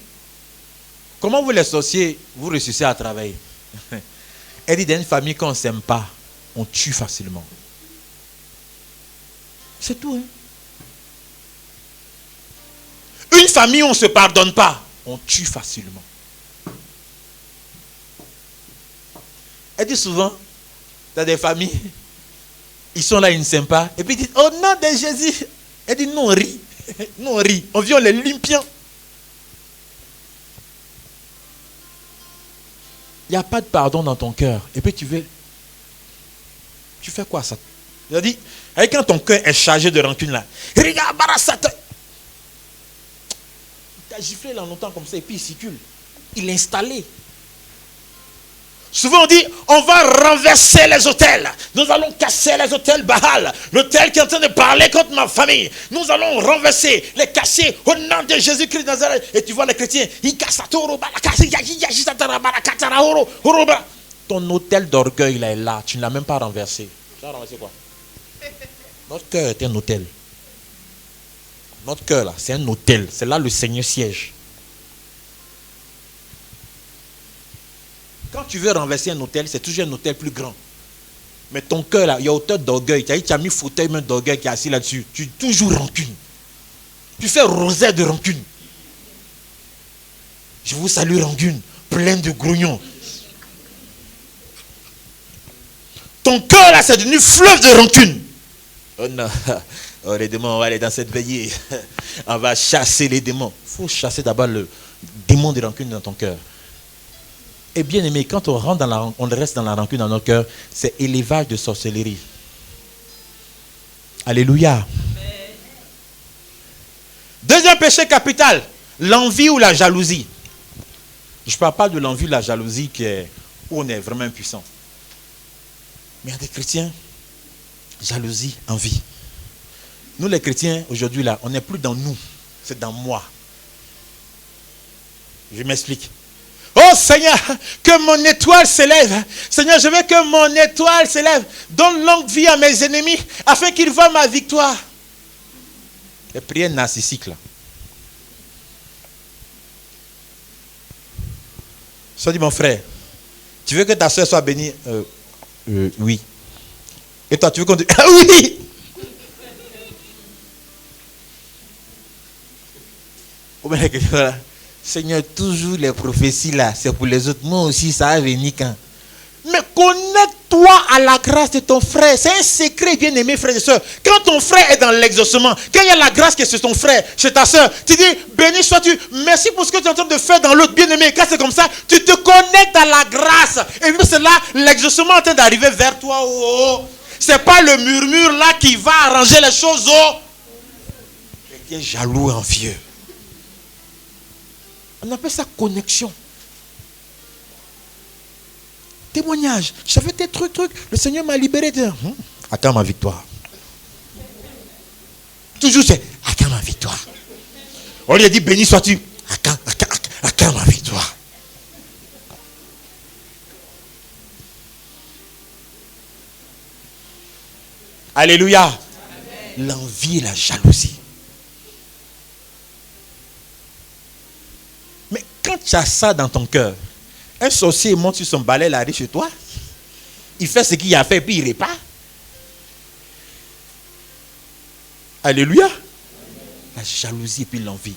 comment vous les sorciers, vous réussissez à travailler? Elle dit, dans une famille qu'on ne s'aime pas, on tue facilement. C'est tout. Hein? Une famille où on ne se pardonne pas, on tue facilement. Elle dit souvent, tu as des familles, ils sont là, ils ne s'aiment pas. Et puis ils disent, oh non, de Jésus. Elle dit, non, on rit. Non, on rit. On vient, on les limpiant. Il n'y a pas de pardon dans ton cœur. Et puis tu fais quoi ça? Il a dit, quand ton cœur est chargé de rancune là, regarde, Barasata. Il t'a giflé là longtemps comme ça et puis il circule. Il est installé. Souvent on dit, on va renverser les autels. Nous allons casser les autels Baal. L'autel qui est en train de parler contre ma famille. Nous allons renverser, les casser au nom de Jésus-Christ de Nazareth. Et tu vois les chrétiens, ton autel d'orgueil là est là. Tu ne l'as même pas renversé. Tu as renversé quoi? Notre cœur est un autel. Notre cœur là, c'est un autel. C'est là le Seigneur siège. Quand tu veux renverser un autel, c'est toujours un autel plus grand. Mais ton cœur là, il y a auteur d'orgueil. Tu as mis fauteuil même d'orgueil qui est assis là-dessus. Tu es toujours rancune. Tu fais rosette de rancune. Je vous salue rancune, plein de grognons. Ton cœur là, c'est devenu fleuve de rancune. Oh non, oh, les démons, on va aller dans cette veillée. On va chasser les démons. Il faut chasser d'abord le démon de rancune dans ton cœur. Et bien aimé, quand on rentre on reste dans la rancune dans notre cœur, c'est élevage de sorcellerie. Alléluia. Amen. Deuxième péché capital, l'envie ou la jalousie. Je ne parle pas de l'envie ou la jalousie où on est vraiment impuissant. Mais il y a des chrétiens, jalousie, envie. Nous les chrétiens, aujourd'hui là, on n'est plus dans nous, c'est dans moi. Je m'explique. Oh Seigneur, que mon étoile s'élève. Seigneur, je veux que mon étoile s'élève. Donne longue vie à mes ennemis, afin qu'ils voient ma victoire. Les prières narcissiques là. Ça dit mon frère, tu veux que ta soeur soit bénie? Oui. Et toi, tu veux qu'on dise oui? Voilà. Seigneur, toujours les prophéties là, c'est pour les autres. Moi aussi, ça va venir quand? Mais connecte-toi à la grâce de ton frère. C'est un secret, bien aimé, frères et sœurs. Quand ton frère est dans l'exaucement, quand il y a la grâce qui est sur ton frère, chez ta sœur, tu dis, béni sois-tu, merci pour ce que tu es en train de faire dans l'autre, bien aimé. Quand c'est comme ça, tu te connectes à la grâce. Et puis c'est là, l'exaucement est en train d'arriver vers toi. Oh, oh. C'est pas le murmure là qui va arranger les choses. Oh. Tu es jaloux, envieux. On appelle ça connexion. Témoignage. J'avais des trucs. Le Seigneur m'a libéré. À quand ma victoire? Toujours c'est à quand ma victoire? On lui a dit béni sois-tu. À quand ma victoire? Alléluia. Amen. L'envie et la jalousie. Mais quand tu as ça dans ton cœur,
Un sorcier monte sur son balai, il arrive chez toi. Il fait ce qu'il a fait, puis il repart. Alléluia. La jalousie et puis l'envie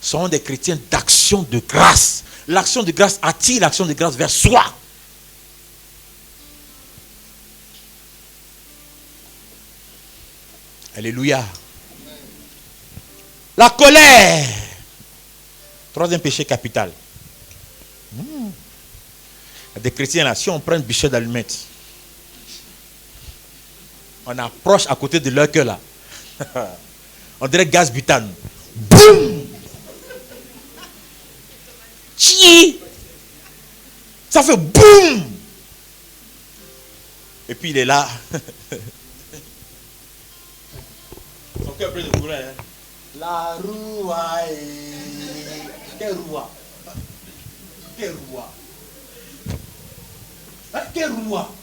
sont des chrétiens d'action de grâce. L'action de grâce attire l'action de grâce vers soi. Alléluia. La colère. Troisième péché capital. Il y a des chrétiens là, si on prend une bûchette d'allumettes, on approche à côté de leur cœur là. On dirait gaz butane. Boum! Chi! Ça fait boum! Et puis il est là. Son cœur plein de courant. Hein? La roua est... Quelle roua? Quelle roua? Hein? Quelle roua?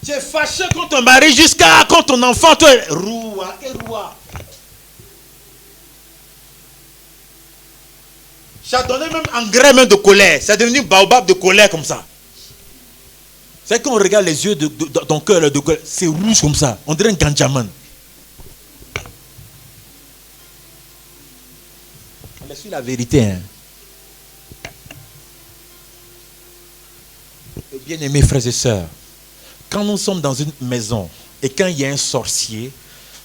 Tu es fâché contre ton mari jusqu'à quand ton enfant, toi, roua, quelle roua? Ça donné même engrais même de colère. C'est devenu baobab de colère comme ça. C'est quand on regarde les yeux de ton cœur, c'est rouge comme ça. On dirait un ganjaman. On est sur la vérité. Hein. Bien-aimés frères et sœurs, quand nous sommes dans une maison et quand il y a un sorcier,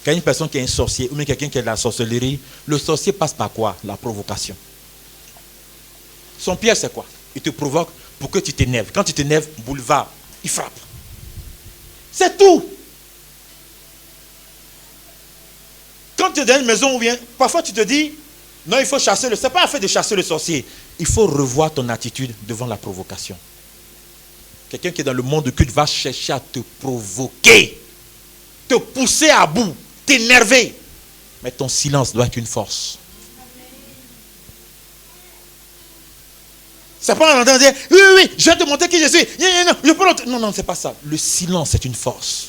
quand il y a une personne qui est un sorcier ou même quelqu'un qui est de la sorcellerie, le sorcier passe par quoi? La provocation. Son piège c'est quoi? Il te provoque pour que tu t'énerves. Quand tu t'énerves, boulevard, il frappe. C'est tout. Quand tu es dans une maison où bien, parfois tu te dis, non il faut chasser c'est pas affaire de chasser le sorcier. Il faut revoir ton attitude devant la provocation. Quelqu'un qui est dans le monde de culte va chercher à te provoquer, te pousser à bout, t'énerver. Mais ton silence doit être une force. C'est pas en entendant dire, oui, je vais te montrer qui je suis. Non, non, c'est pas ça. Le silence est une force.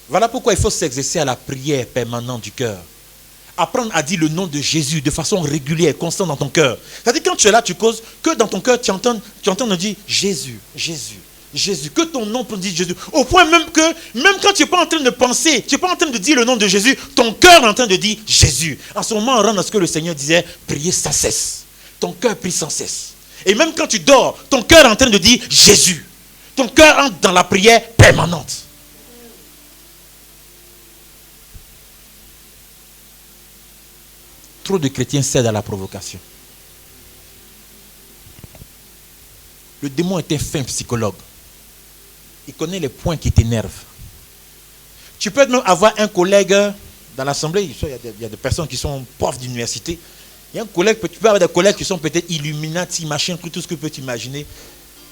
Voilà pourquoi il faut s'exercer à la prière permanente du cœur. Apprendre à dire le nom de Jésus de façon régulière, constante dans ton cœur. C'est-à-dire quand tu es là, tu causes, que dans ton cœur, tu entends de dire Jésus, Jésus, Jésus. Que ton nom peut dire Jésus. Au point même que, même quand tu n'es pas en train de penser, tu n'es pas en train de dire le nom de Jésus, ton cœur est en train de dire Jésus. En ce moment, on rentre dans ce que le Seigneur disait, prier sans cesse. Ton cœur prie sans cesse. Et même quand tu dors, ton cœur est en train de dire Jésus. Ton cœur entre dans la prière permanente. Trop de chrétiens cèdent à la provocation. Le démon est un fin psychologue. Il connaît les points qui t'énervent. Tu peux même avoir un collègue dans l'assemblée. Il y a des personnes qui sont profs d'université. Il y a un collègue, tu peux avoir des collègues qui sont peut-être illuminati, machin, tout ce que tu peux t'imaginer.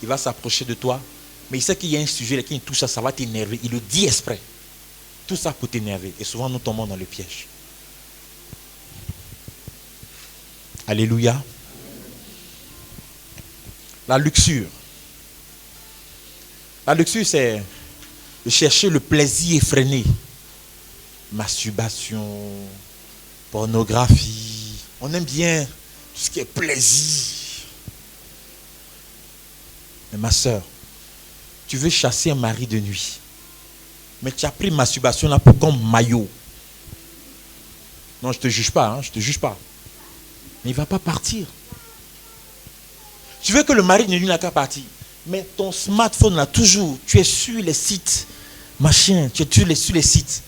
Il va s'approcher de toi. Mais il sait qu'il y a un sujet qui touche ça va t'énerver. Il le dit exprès. Tout ça pour t'énerver. Et souvent nous tombons dans le piège. Alléluia. La luxure. La luxure, c'est de chercher le plaisir effréné. Masturbation, pornographie. On aime bien tout ce qui est plaisir. Mais ma soeur, tu veux chasser un mari de nuit. Mais tu as pris masturbation là pour comme maillot. Non, je ne te juge pas, je ne te juge pas. Mais il ne va pas partir. Tu veux que le mari de nuit n'a qu'à partir. Mais ton smartphone là, toujours, tu es sur les sites, machin, tu es sur les sites.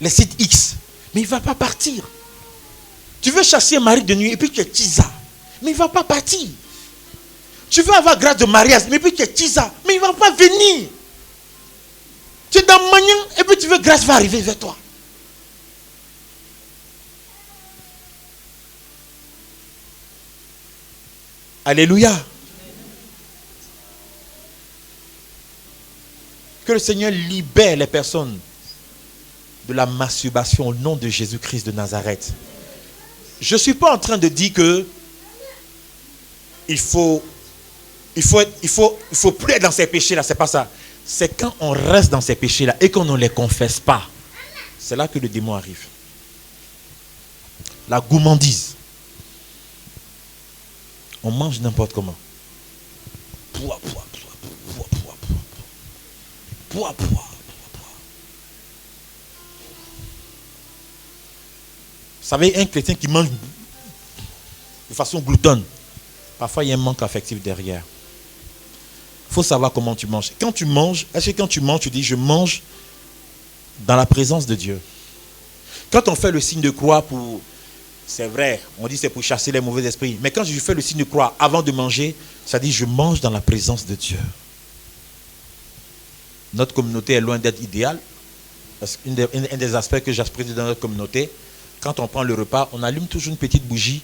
Les sites X. Mais il ne va pas partir. Tu veux chasser un mari de nuit et puis tu es tisa. Mais il ne va pas partir. Tu veux avoir grâce de mariage, mais puis tu es tisa. Mais il ne va pas venir. Tu es dans Magnan et puis tu veux grâce va arriver vers toi. Alléluia. Que le Seigneur libère les personnes de la masturbation au nom de Jésus-Christ de Nazareth. Je ne suis pas en train de dire que il faut plus être dans ces péchés-là. C'est pas ça. C'est quand on reste dans ces péchés-là et qu'on ne les confesse pas. C'est là que le démon arrive. La gourmandise. On mange n'importe comment. Poids. Vous savez, un chrétien qui mange de façon gloutonne, parfois il y a un manque affectif derrière. Il faut savoir comment tu manges. Quand tu manges, est-ce que quand tu manges, tu dis je mange dans la présence de Dieu? Quand on fait le signe de croix pour... C'est vrai, on dit c'est pour chasser les mauvais esprits. Mais quand je fais le signe de croix avant de manger, ça dit je mange dans la présence de Dieu. Notre communauté est loin d'être idéale. Parce qu'un des aspects que j'apprécie dans notre communauté, quand on prend le repas, on allume toujours une petite bougie,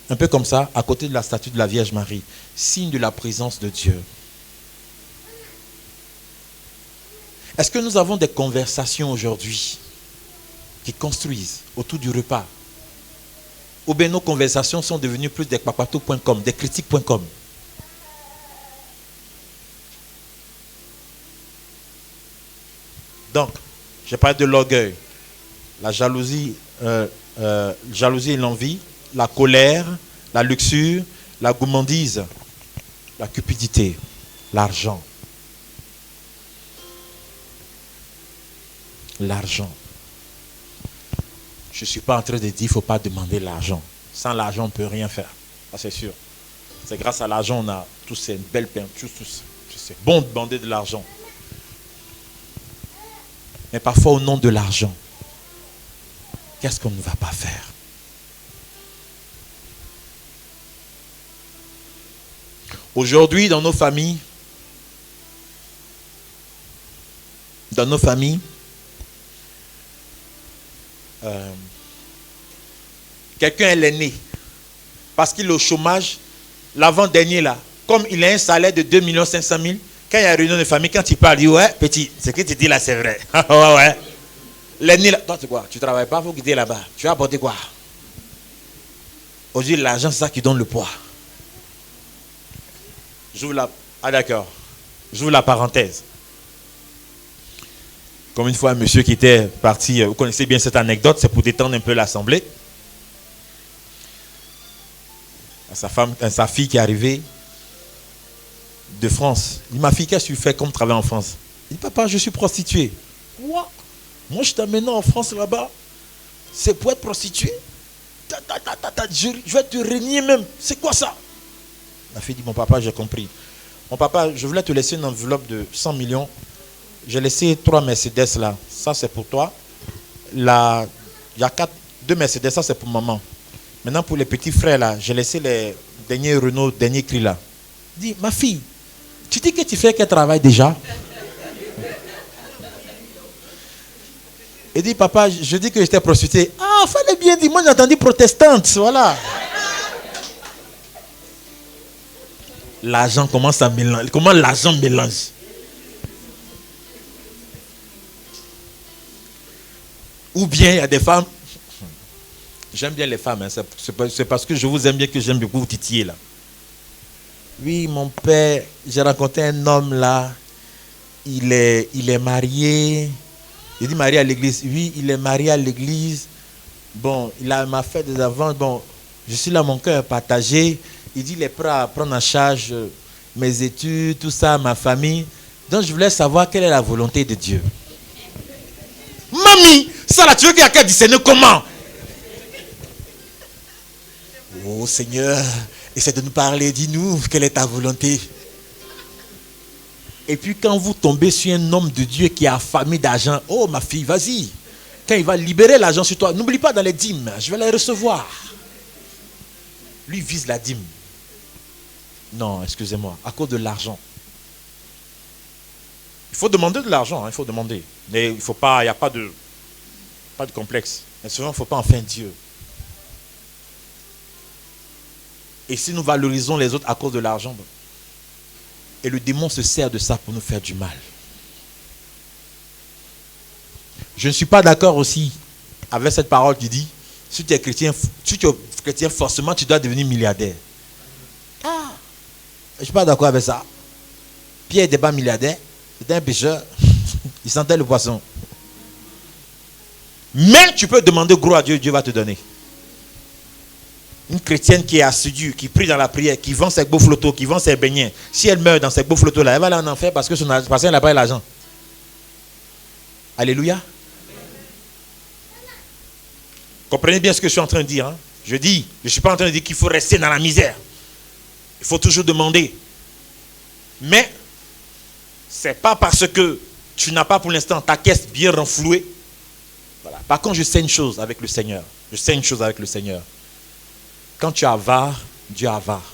un peu comme ça, à côté de la statue de la Vierge Marie. Signe de la présence de Dieu. Est-ce que nous avons des conversations aujourd'hui qui construisent autour du repas? Ou bien nos conversations sont devenues plus des papato.com, des critiques.com? Donc, j'ai parlé de l'orgueil, la jalousie, jalousie et l'envie, la colère, la luxure, la gourmandise, la cupidité, l'argent. L'argent. Je ne suis pas en train de dire qu'il ne faut pas demander l'argent. Sans l'argent, on ne peut rien faire. Ça, c'est sûr. C'est grâce à l'argent qu'on a tous ces belles peintures. C'est bon de demander de l'argent. Mais parfois, au nom de l'argent, qu'est-ce qu'on ne va pas faire? Aujourd'hui, dans nos familles, quelqu'un est l'aîné parce qu'il est au chômage l'avant-dernier là, comme il a un salaire de 2 500 000, quand il y a une réunion de famille, quand il parle, il dit ouais petit, ce que tu dis là c'est vrai. Ouais. L'aîné là, toi c'est quoi? Tu travailles pas, il faut quitter là-bas. Tu vas apporter quoi? Aujourd'hui l'argent c'est ça qui donne le poids. Ah d'accord, j'ouvre la parenthèse. Comme une fois un monsieur qui était parti, vous connaissez bien cette anecdote, c'est pour détendre un peu l'assemblée. Sa fille qui est arrivée de France. Il dit, ma fille, qu'est-ce que tu fais comme travail en France? Il dit, papa, je suis prostituée. Quoi? Moi, je t'amène en France là-bas. C'est pour être prostituée? Je vais te régner même. C'est quoi ça? La fille dit, mon papa, j'ai compris. Mon papa, je voulais te laisser une enveloppe de 100 millions. J'ai laissé 3 Mercedes là. Ça, c'est pour toi. Là, il y a 2 Mercedes, ça, c'est pour maman. Maintenant, pour les petits frères là, j'ai laissé les derniers Renault, derniers cris là. Il dit, ma fille, tu dis que tu fais quel travail déjà? Il dit, papa, je dis que j'étais prostituée. Ah, fallait bien dire, moi j'ai entendu protestante, voilà. L'argent commence à mélanger. Comment l'argent mélange? Ou bien il y a des femmes. J'aime bien les femmes, hein, c'est parce que je vous aime bien que j'aime beaucoup vous titiller là. Oui, mon père, j'ai rencontré un homme là. Il est marié. Il dit marié à l'église. Oui, il est marié à l'église. Bon, m'a fait des avances. Bon, je suis là, mon cœur partagé. Il dit il est prêt à prendre en charge mes études, tout ça, ma famille. Donc je voulais savoir quelle est la volonté de Dieu. Mamie, ça là, tu veux qu'il y a qu'à discerner comment? Oh Seigneur, essaie de nous parler, dis-nous quelle est ta volonté. Et puis quand vous tombez sur un homme de Dieu qui est affamé d'argent, oh ma fille, vas-y. Quand il va libérer l'argent sur toi, n'oublie pas dans les dîmes, je vais les recevoir. Lui vise la dîme. Non, excusez-moi, à cause de l'argent. Il faut demander de l'argent, hein, il faut demander. Mais il faut pas, il n'y a pas de complexe. Mais souvent, il ne faut pas en faire Dieu. Et si nous valorisons les autres à cause de l'argent, et le démon se sert de ça pour nous faire du mal. Je ne suis pas d'accord aussi avec cette parole qui dit, si tu es chrétien, forcément tu dois devenir milliardaire. Ah, je ne suis pas d'accord avec ça. Pierre n'était pas milliardaire, c'était un pêcheur. Il sentait le poisson. Mais tu peux demander gros à Dieu, Dieu va te donner. Une chrétienne qui est assidue, qui prie dans la prière, qui vend ses beaux flottos, qui vend ses beignets, si elle meurt dans ses beaux flottos là, elle va aller en enfer parce qu'elle n'a pas l'argent. Alléluia. Comprenez bien ce que je suis en train de dire. Hein? Je ne suis pas en train de dire qu'il faut rester dans la misère. Il faut toujours demander. Mais, ce n'est pas parce que tu n'as pas pour l'instant ta caisse bien renflouée. Voilà. Par contre, je sais une chose avec le Seigneur. Je sais une chose avec le Seigneur. Quand tu es avare, Dieu est avare.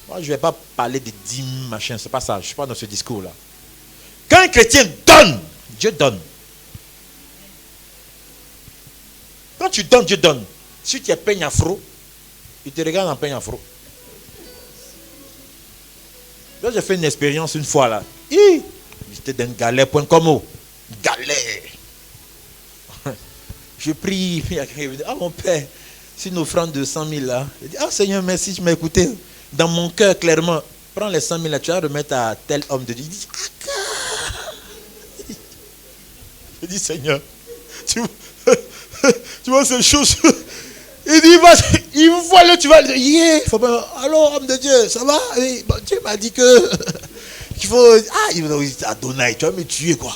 Moi, je ne vais pas parler de dîmes, machin. Ce n'est pas ça. Je ne suis pas dans ce discours-là. Quand un chrétien donne, Dieu donne. Quand tu donnes, Dieu donne. Si tu es peigne afro, il te regarde en peigne afro. Là, j'ai fait une expérience une fois là. J'étais dans une galère, point comme galère. Je prie, puis il dit, mon père, c'est une offrande de 100 000 là. Je dis, Seigneur, merci, tu m'as écouté. Dans mon cœur, clairement, prends les 100 000 là, tu vas remettre à tel homme de Dieu. Il dit, je dis, Seigneur, tu vois ces choses. Il dit, il voit le, tu vas le dire, alors homme de Dieu, ça va? Et, Dieu m'a dit que qu'il faut. Il va dire, Adonai, tu vas me tuer quoi.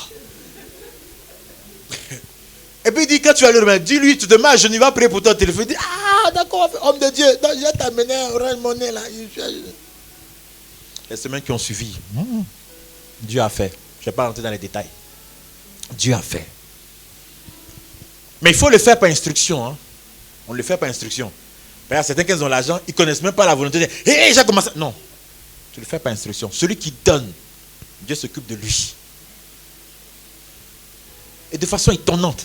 Et puis il dit, quand tu vas le remettre, dis-lui, demain je n'y vais prier pour ton téléphone. Il dit, d'accord, homme de Dieu, je vais t'amener un monnaie là. Les semaines qui ont suivi, Dieu a fait. Je ne vais pas rentrer dans les détails. Dieu a fait. Mais il faut le faire par instruction. Hein. On le fait par instruction. Parce que certains qui ont l'argent, ils ne connaissent même pas la volonté de dire, j'ai commencé. Non. Tu le fais par instruction. Celui qui donne, Dieu s'occupe de lui. Et de façon étonnante.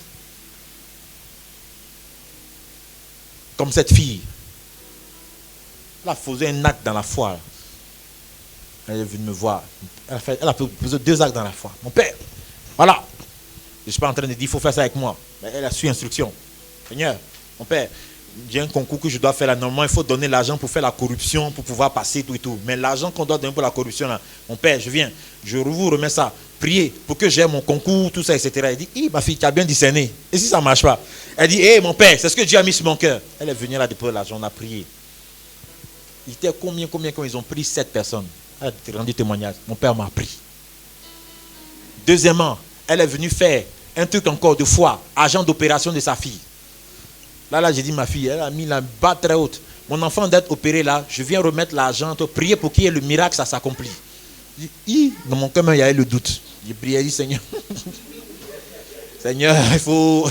Comme cette fille. Elle a posé un acte dans la foi. Elle est venue me voir. Elle a posé 2 actes dans la foi. Mon père, voilà. Je ne suis pas en train de dire, il faut faire ça avec moi. Mais elle a su instruction. Seigneur, mon père, j'ai un concours que je dois faire là. Normalement, il faut donner l'argent pour faire la corruption, pour pouvoir passer tout et tout. Mais l'argent qu'on doit donner pour la corruption, là, mon père, je viens, je vous remets ça. Priez pour que j'aie mon concours, tout ça, etc. Elle dit, ma fille, tu as bien discerné. Et si ça ne marche pas? Elle dit, mon père, c'est ce que Dieu a mis sur mon cœur. Elle est venue là déposer l'argent, on a prié. Il était combien ils ont pris 7 personnes. Elle a rendu témoignage. Mon père m'a pris. Deuxièmement, elle est venue faire un truc encore de foi, agent d'opération de sa fille. Là, j'ai dit, ma fille, elle a mis la barre très haute. Mon enfant d'être opéré là, je viens remettre l'argent, prier pour qu'il y ait le miracle, ça s'accomplit. Dans mon cœur, il y avait le doute. J'ai prié, j'ai dit, Seigneur, Seigneur, il faut,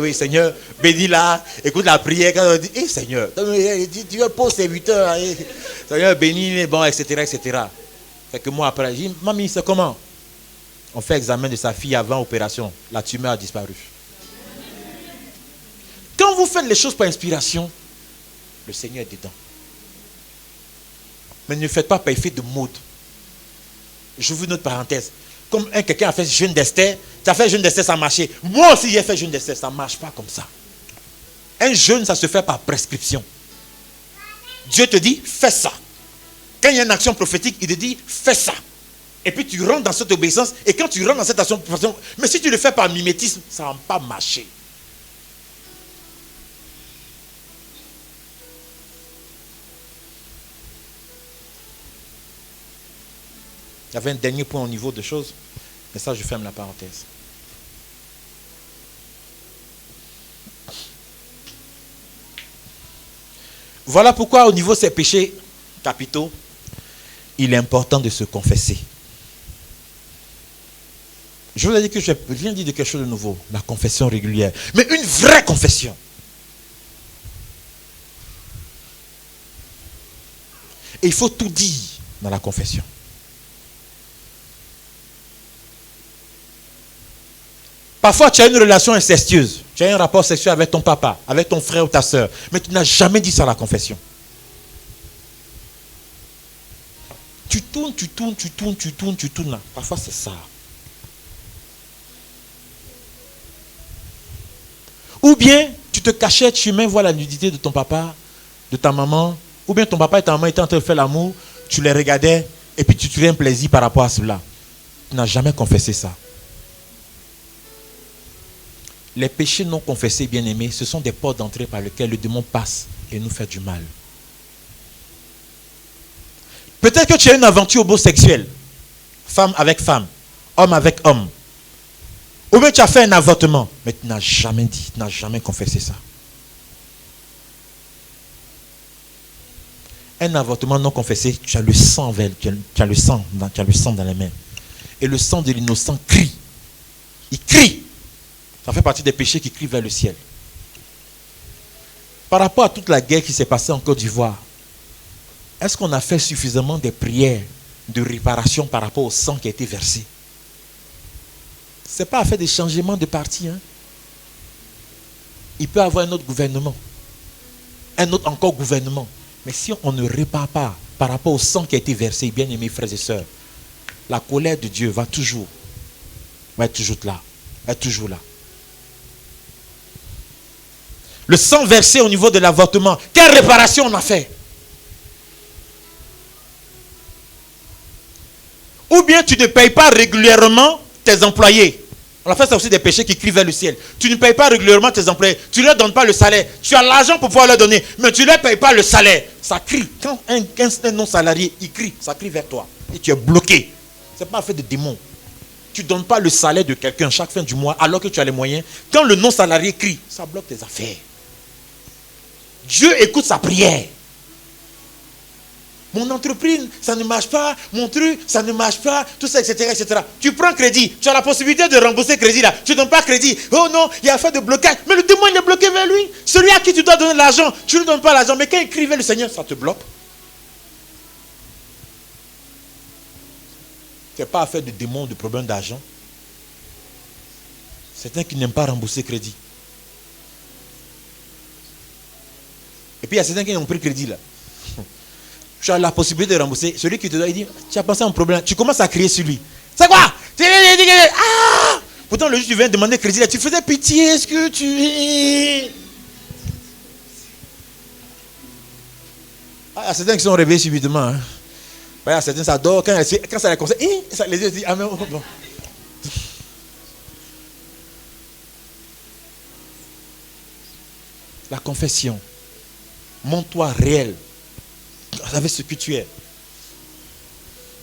oui, Seigneur, bénis-la, écoute la prière. Quand on dit, Seigneur, tu es pauvre serviteur, Seigneur, bénis-les, bon, etc., etc. Quelques mois après, j'ai dit, mamie, c'est comment? On fait examen de sa fille avant opération. La tumeur a disparu. Quand vous faites les choses par inspiration, le Seigneur est dedans. Mais ne faites pas par effet de mode. Je vous une autre parenthèse. Comme quelqu'un a fait jeûne d'Esther, tu as fait jeûne d'Esther, ça a marché. Moi aussi j'ai fait jeûne d'Esther, ça ne marche pas comme ça. Un jeûne, ça se fait par prescription. Dieu te dit, fais ça. Quand il y a une action prophétique, il te dit, fais ça. Et puis tu rentres dans cette obéissance. Et quand tu rentres dans cette action, mais si tu le fais par mimétisme, ça ne va pas marcher. Il y avait un dernier point au niveau de choses. Mais ça, je ferme la parenthèse. Voilà pourquoi au niveau de ces péchés capitaux, il est important de se confesser. Je vous ai dit que je n'ai rien dit de quelque chose de nouveau. La confession régulière. Mais une vraie confession. Et il faut tout dire dans la confession. Parfois, tu as une relation incestueuse. Tu as un rapport sexuel avec ton papa, avec ton frère ou ta soeur. Mais tu n'as jamais dit ça à la confession. Tu tournes là. Parfois, c'est ça. Ou bien, tu te cachais, tu même vois la nudité de ton papa, de ta maman. Ou bien ton papa et ta maman étaient en train de faire l'amour. Tu les regardais et puis tu te fais un plaisir par rapport à cela. Tu n'as jamais confessé ça. Les péchés non confessés, bien-aimés, ce sont des portes d'entrée par lesquelles le démon passe et nous fait du mal. Peut-être que tu as une aventure homosexuelle, femme avec femme, homme avec homme. Ou bien tu as fait un avortement, mais tu n'as jamais dit, tu n'as jamais confessé ça. Un avortement non confessé, tu as le sang, tu as le sang dans les mains. Et le sang de l'innocent crie. Il crie. Ça fait partie des péchés qui crient vers le ciel. Par rapport à toute la guerre qui s'est passée en Côte d'Ivoire, est-ce qu'on a fait suffisamment de prières de réparation par rapport au sang qui a été versé? Ce n'est pas à faire des changements de parti. Hein. Il peut y avoir un autre gouvernement. Un autre encore gouvernement. Mais si on ne répare pas par rapport au sang qui a été versé, bien aimés frères et sœurs, la colère de Dieu va être toujours là. Va être toujours là. Le sang versé au niveau de l'avortement, quelle réparation on a fait? Ou bien tu ne payes pas régulièrement tes employés. On a fait ça aussi des péchés qui crient vers le ciel. Tu ne payes pas régulièrement tes employés. Tu ne leur donnes pas le salaire. Tu as l'argent pour pouvoir leur donner, mais tu ne leur payes pas le salaire. Ça crie. Quand un non-salarié, il crie, ça crie vers toi. Et tu es bloqué. Ce n'est pas un fait de démon. Tu ne donnes pas le salaire de quelqu'un chaque fin du mois alors que tu as les moyens. Quand le non-salarié crie, ça bloque tes affaires. Dieu écoute sa prière. Mon entreprise, ça ne marche pas. Mon truc, ça ne marche pas. Tout ça, etc., etc. Tu prends crédit. Tu as la possibilité de rembourser crédit là. Tu ne donnes pas crédit. Oh non, il y a affaire de blocage. Mais le démon, il est bloqué vers lui. Celui à qui tu dois donner l'argent, tu ne lui donnes pas l'argent. Mais quand il crie vers le Seigneur, ça te bloque. Ce n'est pas affaire de démon, de problème d'argent. C'est un qui n'aime pas rembourser crédit. Et puis il y a certains qui ont pris crédit là. Tu as la possibilité de rembourser. Celui qui te doit, il dit, tu as pensé à un problème. Tu commences à crier sur lui. C'est quoi? Ah! Pourtant le juge tu viens demander crédit là. Tu faisais pitié, est-ce que tu es... Ah, il y a certains qui sont réveillés subitement. Hein. Il y a certains ça dort. Quand ça les conseille, les yeux disent, ah mais bon. La confession. Montre-toi réel avec ce que tu es.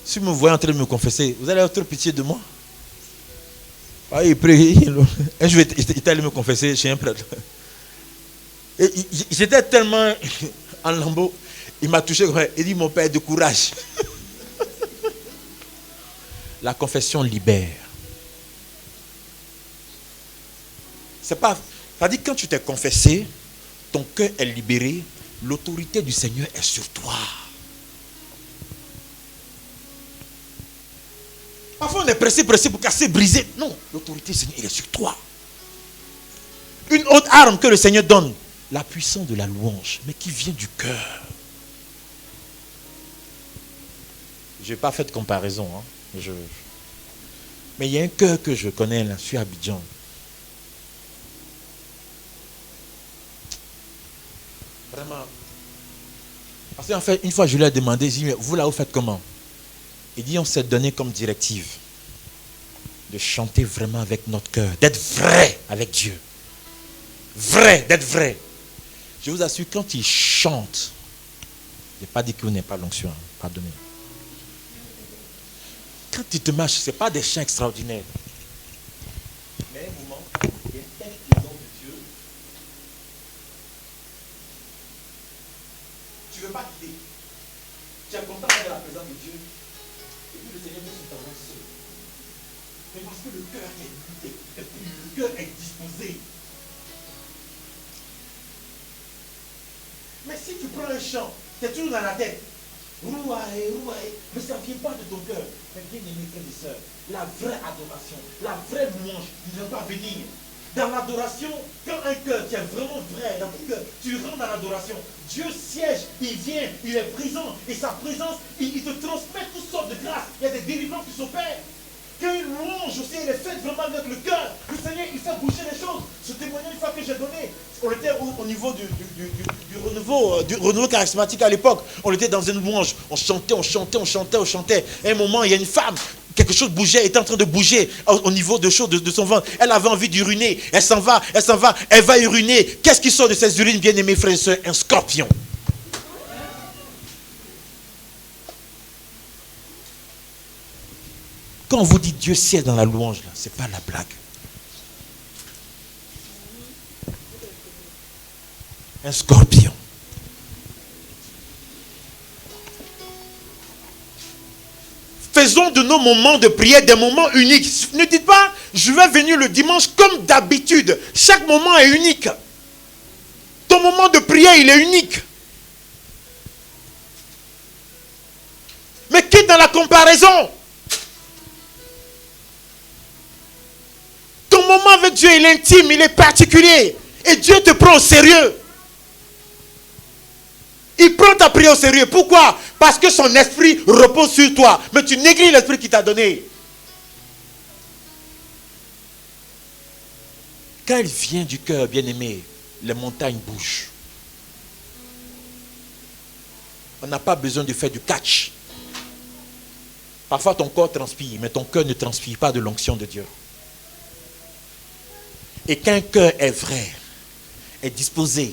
Si vous me voyez en train de me confesser, vous allez avoir trop pitié de moi. Ah, il prie. Un jour, il était allé me confesser chez un prêtre. Et j'étais tellement en lambeau, il m'a touché. Il dit, mon père, de courage. La confession libère. C'est pas. Ça dit, quand tu t'es confessé, ton cœur est libéré. L'autorité du Seigneur est sur toi. Parfois on est pressé pour casser, briser. Non, l'autorité du Seigneur, elle est sur toi. Une autre arme que le Seigneur donne, la puissance de la louange, mais qui vient du cœur. Je n'ai pas fait de comparaison. Hein. Mais il y a un cœur que je connais là, sur Abidjan. Vraiment. Parce qu'en fait, une fois je lui ai demandé, il dit, mais vous là, vous faites comment? Il dit, on s'est donné comme directive de chanter vraiment avec notre cœur, d'être vrai avec Dieu. Vrai, d'être vrai. Je vous assure, quand il chante, je n'ai pas dit que vous n'avez pas l'onction, pardonnez. Quand il te marche, ce n'est pas des chants extraordinaires. Mais à un moment, il y a une explosion de Dieu. Tu ne veux pas quitter. Tu es content de la présence de Dieu. Et puis le Seigneur met sur ta main seul. Mais parce que le cœur est muté. Et puis le cœur est disposé. Mais si tu prends un chant, tu es toujours dans la tête. Rouaé, rouaé. Mais ça ne vient pas de ton cœur. Mais bien aimés frères et sœurs, la vraie adoration, la vraie louange ne va pas venir. Dans l'adoration, quand un cœur qui est vraiment vrai dans ton cœur, tu rentres dans l'adoration, Dieu siège, il vient, il est présent, et sa présence, il te transmet toutes sortes de grâces. Il y a des délivrances qui s'opèrent. Quand une louange aussi, elle est faite vraiment avec le cœur, le Seigneur, il fait bouger les choses. Ce témoignage, une fois que j'ai donné, on était au niveau du renouveau charismatique à l'époque. On était dans une louange, on chantait. Et à un moment, il y a une femme quelque chose bougeait, était en train de bouger au niveau de choses de son ventre. Elle avait envie d'uriner. Elle s'en va, elle va uriner. Qu'est-ce qui sort de ses urines, bien-aimés frères et sœurs? Un scorpion. Quand on vous dit Dieu siège dans la louange, là, c'est pas la blague. Un scorpion. Faisons de nos moments de prière des moments uniques. Ne dites pas, je vais venir le dimanche comme d'habitude. Chaque moment est unique. Ton moment de prière, il est unique. Mais quitte dans la comparaison. Ton moment avec Dieu, il est intime, il est particulier. Et Dieu te prend au sérieux. Il prend ta prière au sérieux. Pourquoi? Parce que son esprit repose sur toi. Mais tu négliges l'esprit qu'il t'a donné. Quand il vient du cœur, bien-aimé, les montagnes bougent. On n'a pas besoin de faire du catch. Parfois ton corps transpire, mais ton cœur ne transpire pas de l'onction de Dieu. Et qu'un cœur est vrai, est disposé,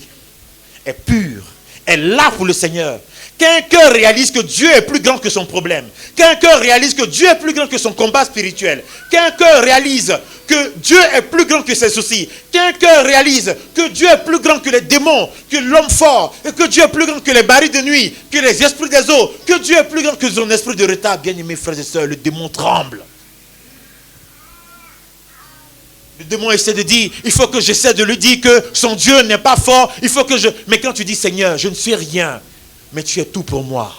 est pur, est là pour le Seigneur. Qu'un cœur réalise que Dieu est plus grand que son problème. Qu'un cœur réalise que Dieu est plus grand que son combat spirituel. Qu'un cœur réalise que Dieu est plus grand que ses soucis. Qu'un cœur réalise que Dieu est plus grand que les démons, que l'homme fort, et que Dieu est plus grand que les barils de nuit, que les esprits des eaux, que Dieu est plus grand que son esprit de retard. Bien-aimés frères et sœurs, le démon tremble. Le démon essaie de dire, il faut que j'essaie de lui dire que son Dieu n'est pas fort. Il faut que je... Mais quand tu dis, Seigneur, je ne suis rien, mais tu es tout pour moi.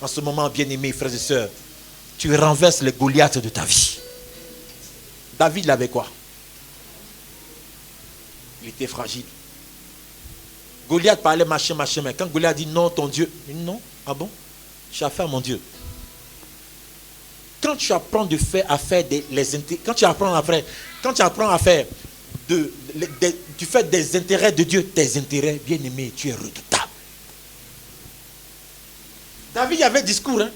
En ce moment, bien-aimés frères et sœurs, tu renverses les Goliaths de ta vie. David, il avait quoi? Il était fragile. Goliath parlait machin, mais quand Goliath dit non, ton Dieu, il dit non, ah bon? J'ai affaire à mon Dieu. Quand tu apprends de faire affaire quand tu apprends à faire du fait des intérêts de Dieu, tes intérêts, bien aimé, tu es redoutable. David avait discours, hein?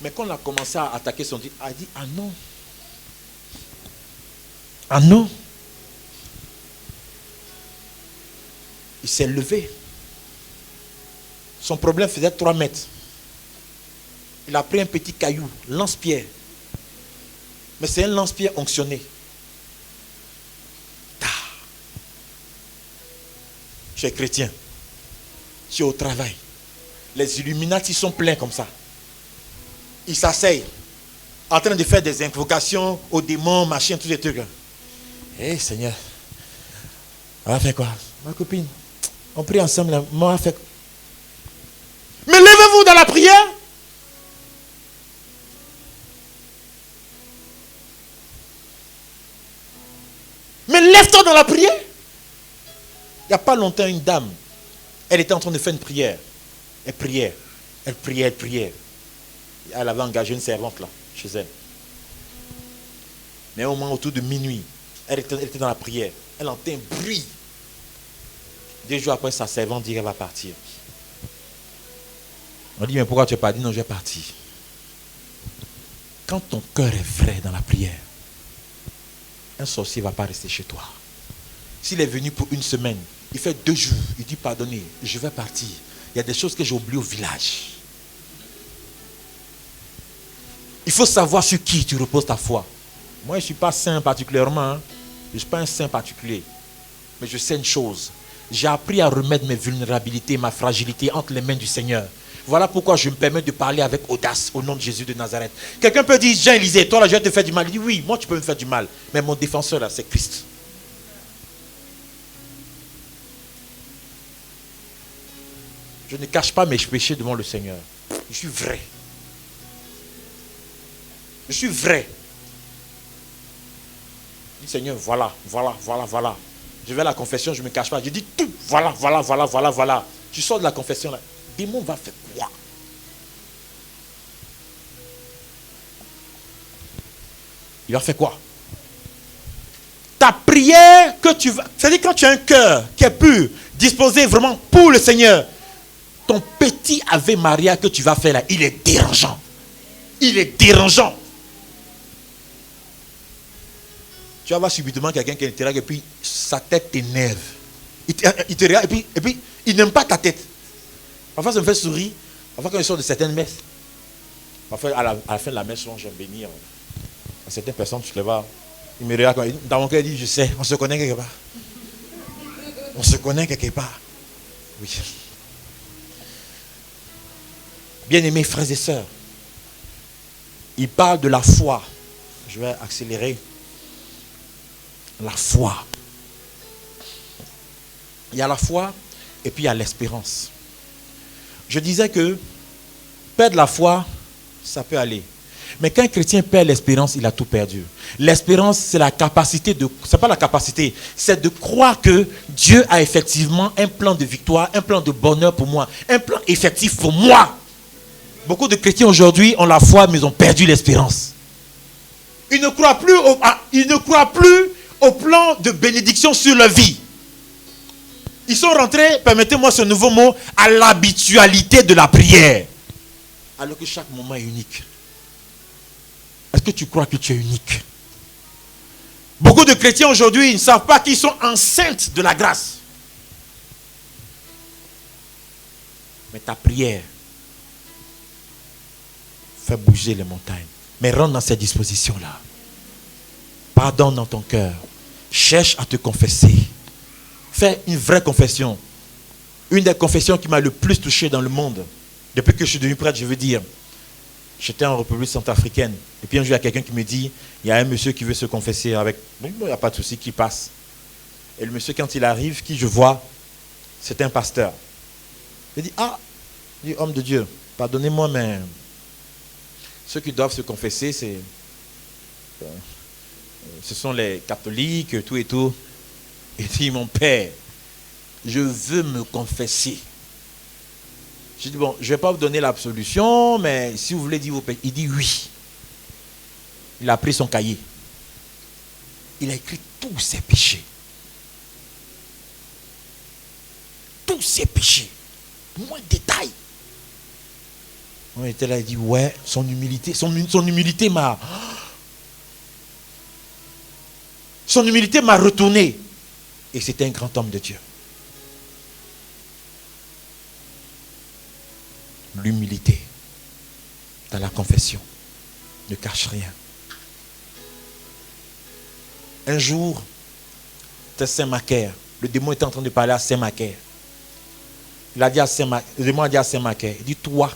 Mais quand on a commencé à attaquer son Dieu, il a dit, ah non. Ah non. Il s'est levé. Son problème faisait 3 mètres. Il a pris un petit caillou, lance-pierre. Mais c'est un lance-pierre onctionné. Tu es chrétien. Tu es au travail. Les Illuminati sont pleins comme ça. Ils s'asseyent en train de faire des invocations aux démons, machin, tous ces trucs. Hé Seigneur, on va faire quoi? Ma copine, on prie ensemble. On va faire... Mais levez-vous dans la prière. Mais lève-toi dans la prière. Il n'y a pas longtemps, une dame, elle était en train de faire une prière. Elle priait. Elle avait engagé une servante là, chez elle. Mais au moment autour de minuit, elle était dans la prière. Elle entend un bruit. 2 jours après, sa servante dit qu'elle va partir. On dit, mais pourquoi tu n'es pas dit? Non, je vais partir. Quand ton cœur est vrai dans la prière, un sorcier ne va pas rester chez toi. S'il est venu pour 1 semaine, il fait 2 jours, il dit pardonnez, je vais partir. Il y a des choses que j'ai oubliées au village. Il faut savoir sur qui tu reposes ta foi. Moi, je ne suis pas saint particulièrement. Hein. Je ne suis pas un saint particulier. Mais je sais une chose. J'ai appris à remettre mes vulnérabilités, ma fragilité entre les mains du Seigneur. Voilà pourquoi je me permets de parler avec audace au nom de Jésus de Nazareth. Quelqu'un peut dire, Jean-Élisée, toi là, je vais te faire du mal. Il dit, oui, moi tu peux me faire du mal. Mais mon défenseur là, c'est Christ. Je ne cache pas mes péchés devant le Seigneur. Je suis vrai. Je suis vrai. Je dis, Seigneur, voilà. Je vais à la confession, je ne me cache pas. Je dis tout. Voilà. Tu sors de la confession là. Le démon va faire quoi? Il va faire quoi? Ta prière que tu vas... C'est-à-dire quand tu as un cœur qui est pur, disposé vraiment pour le Seigneur, ton petit Ave Maria que tu vas faire là, il est dérangeant. Il est dérangeant. tu vas voir subitement quelqu'un qui te regarde et puis sa tête t'énerve. Il te regarde et puis il n'aime pas ta tête. Parfois ça me fait sourire. Parfois quand je sors de certaines messes, parfois à la fin de la messe, souvent j'aime bénir. À certaines personnes, tu les vois, ils me regardent dans mon cœur, ils disent, je sais, on se connaît quelque part. On se connaît quelque part. Oui. Bien-aimés frères et sœurs, il parle de la foi. Je vais accélérer. La foi. Il y a la foi et puis il y a l'espérance. Je disais que perdre la foi, ça peut aller. Mais quand un chrétien perd l'espérance, il a tout perdu. L'espérance, c'est la capacité de... C'est pas la capacité, c'est de croire que Dieu a effectivement un plan de victoire, un plan de bonheur pour moi, un plan effectif pour moi. Beaucoup de chrétiens aujourd'hui ont la foi, mais ils ont perdu l'espérance. Ils ne croient plus au plan de bénédiction sur leur vie. Ils sont rentrés, permettez-moi ce nouveau mot, à l'habitualité de la prière. Alors que chaque moment est unique. Est-ce que tu crois que tu es unique? Beaucoup de chrétiens aujourd'hui, ils ne savent pas qu'ils sont enceintes de la grâce. Mais ta prière fait bouger les montagnes. Mais rentre dans cette disposition-là. Pardonne dans ton cœur. Cherche à te confesser. Fais une vraie confession. Une des confessions qui m'a le plus touché dans le monde, depuis que je suis devenu prêtre, je veux dire, j'étais en République centrafricaine. Et puis un jour, il y a quelqu'un qui me dit, il y a un monsieur qui veut se confesser avec... Bon, il n'y a pas de souci, qui passe. Et le monsieur, quand il arrive, qui je vois, c'est un pasteur. Il dit, dit, homme de Dieu, pardonnez-moi, mais ceux qui doivent se confesser, ce sont les catholiques, tout et tout. Il dit, mon père, je veux me confesser. Je dis, bon, je ne vais pas vous donner l'absolution, mais si vous voulez dire vos péchés. Il dit oui. Il a pris son cahier. Il a écrit tous ses péchés. Tous ses péchés. Moins de détails. On était là, il dit, ouais, son humilité m'a... Son humilité m'a retourné. Et c'était un grand homme de Dieu. L'humilité dans la confession. Ne cache rien. Un jour, c'était Saint-Macaire. Le démon était en train de parler à Saint-Macaire. Le démon a dit à Saint-Macaire, il dit, toi,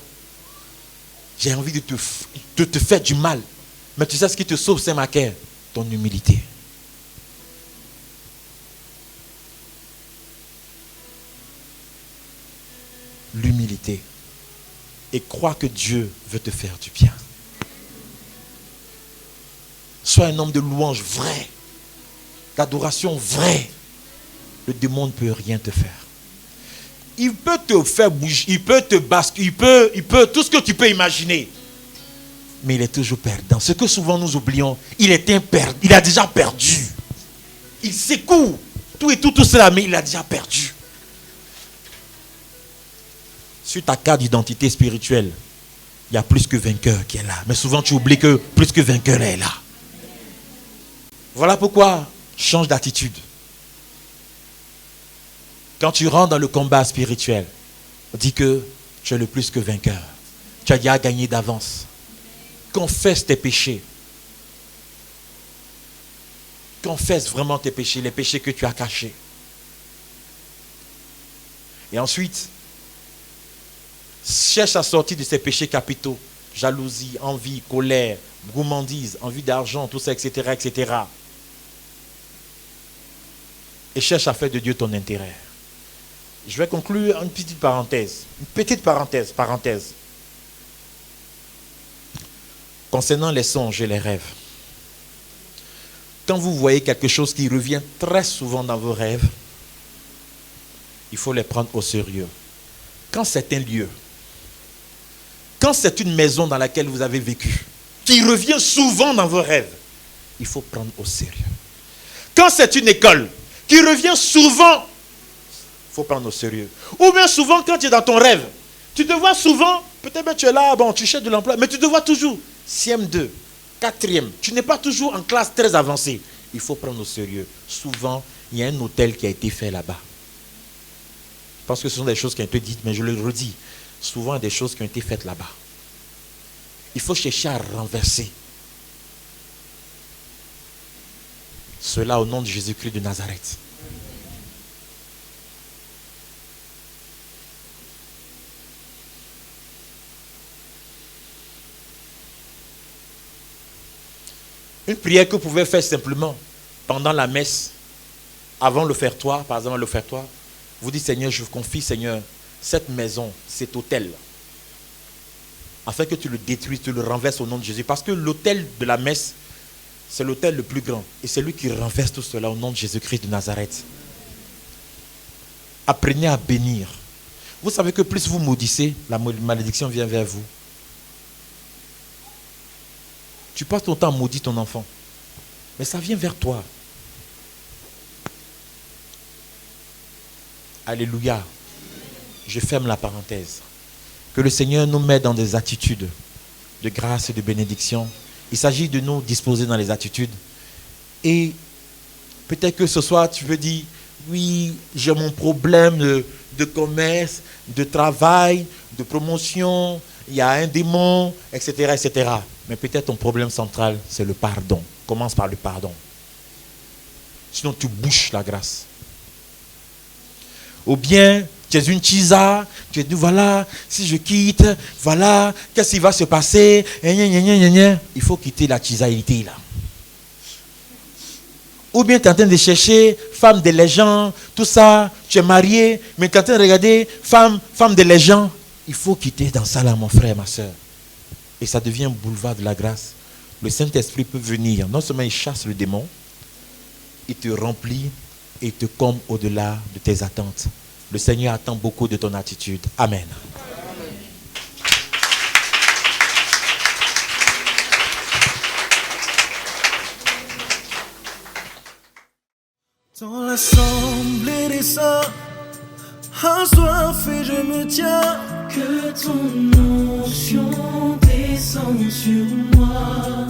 j'ai envie de te faire du mal. Mais tu sais ce qui te sauve, Saint-Macaire? Ton humilité. L'humilité. Et crois que Dieu veut te faire du bien. Sois un homme de louange vrai, d'adoration vraie. Le démon ne peut rien te faire. Il peut te faire bouger, il peut te basculer, il peut tout ce que tu peux imaginer. Mais il est toujours perdant. Ce que souvent nous oublions, il a déjà perdu. Il secoue tout cela, mais il a déjà perdu. Sur ta carte d'identité spirituelle, il y a plus que vainqueur qui est là. Mais souvent tu oublies que plus que vainqueur est là. Voilà pourquoi change d'attitude. Quand tu rentres dans le combat spirituel, dis que tu es le plus que vainqueur. Tu as déjà gagné d'avance. Confesse tes péchés. Confesse vraiment tes péchés, les péchés que tu as cachés. Et ensuite, cherche à sortir de ces péchés capitaux. Jalousie, envie, colère, gourmandise, envie d'argent, tout ça, etc., etc. Et cherche à faire de Dieu ton intérêt. Je vais conclure une petite parenthèse. Concernant les songes et les rêves. Quand vous voyez quelque chose qui revient très souvent dans vos rêves, il faut les prendre au sérieux. Quand c'est un lieu, quand c'est une maison dans laquelle vous avez vécu, qui revient souvent dans vos rêves, il faut prendre au sérieux. Quand c'est une école, qui revient souvent, il faut prendre au sérieux. Ou bien souvent quand tu es dans ton rêve, tu te vois souvent, peut-être que tu es là, bon, tu cherches de l'emploi, mais tu te vois toujours CM2, 4e. Tu n'es pas toujours en classe très avancée. il faut prendre au sérieux. Souvent, il y a un hôtel qui a été fait là-bas. Je pense que ce sont des choses qui ont été dites, mais je le redis. Souvent, il y a des choses qui ont été faites là-bas. Il faut chercher à renverser cela au nom de Jésus-Christ de Nazareth. Une prière que vous pouvez faire simplement pendant la messe, avant l'offertoire, par exemple l'offertoire, vous dites Seigneur, je vous confie Seigneur, cette maison, cet hôtel, afin que tu le détruises, tu le renverses au nom de Jésus. Parce que l'hôtel de la messe, c'est l'hôtel le plus grand. Et c'est lui qui renverse tout cela au nom de Jésus-Christ de Nazareth. Apprenez à bénir. Vous savez que plus vous maudissez, la malédiction vient vers vous. Tu passes ton temps à maudire ton enfant. Mais ça vient vers toi. Alléluia. Je ferme la parenthèse. Que le Seigneur nous mette dans des attitudes de grâce et de bénédiction. Il s'agit de nous disposer dans les attitudes. Et peut-être que ce soir, tu veux dire, oui, j'ai mon problème de commerce, de travail, de promotion, il y a un démon, etc., etc. Mais peut-être ton problème central, c'est le pardon. Commence par le pardon. Sinon, tu bouches la grâce. Ou bien, tu es une chisa, tu dis, voilà, si je quitte, voilà, qu'est-ce qui va se passer? Il faut quitter la chisaïté là. Ou bien tu es en train de chercher femme de légende, tout ça, tu es marié, mais tu es en train de regarder femme de légende. Il faut quitter dans ça là, mon frère, ma soeur. Et ça devient un boulevard de la grâce. Le Saint-Esprit peut venir, non seulement il chasse le démon, il te remplit et il te comble au-delà de tes attentes. Le Seigneur attend beaucoup de ton attitude. Amen.
Dans l'assemblée des saints, assoiffé et je me tiens.
Que ton onction descende sur moi.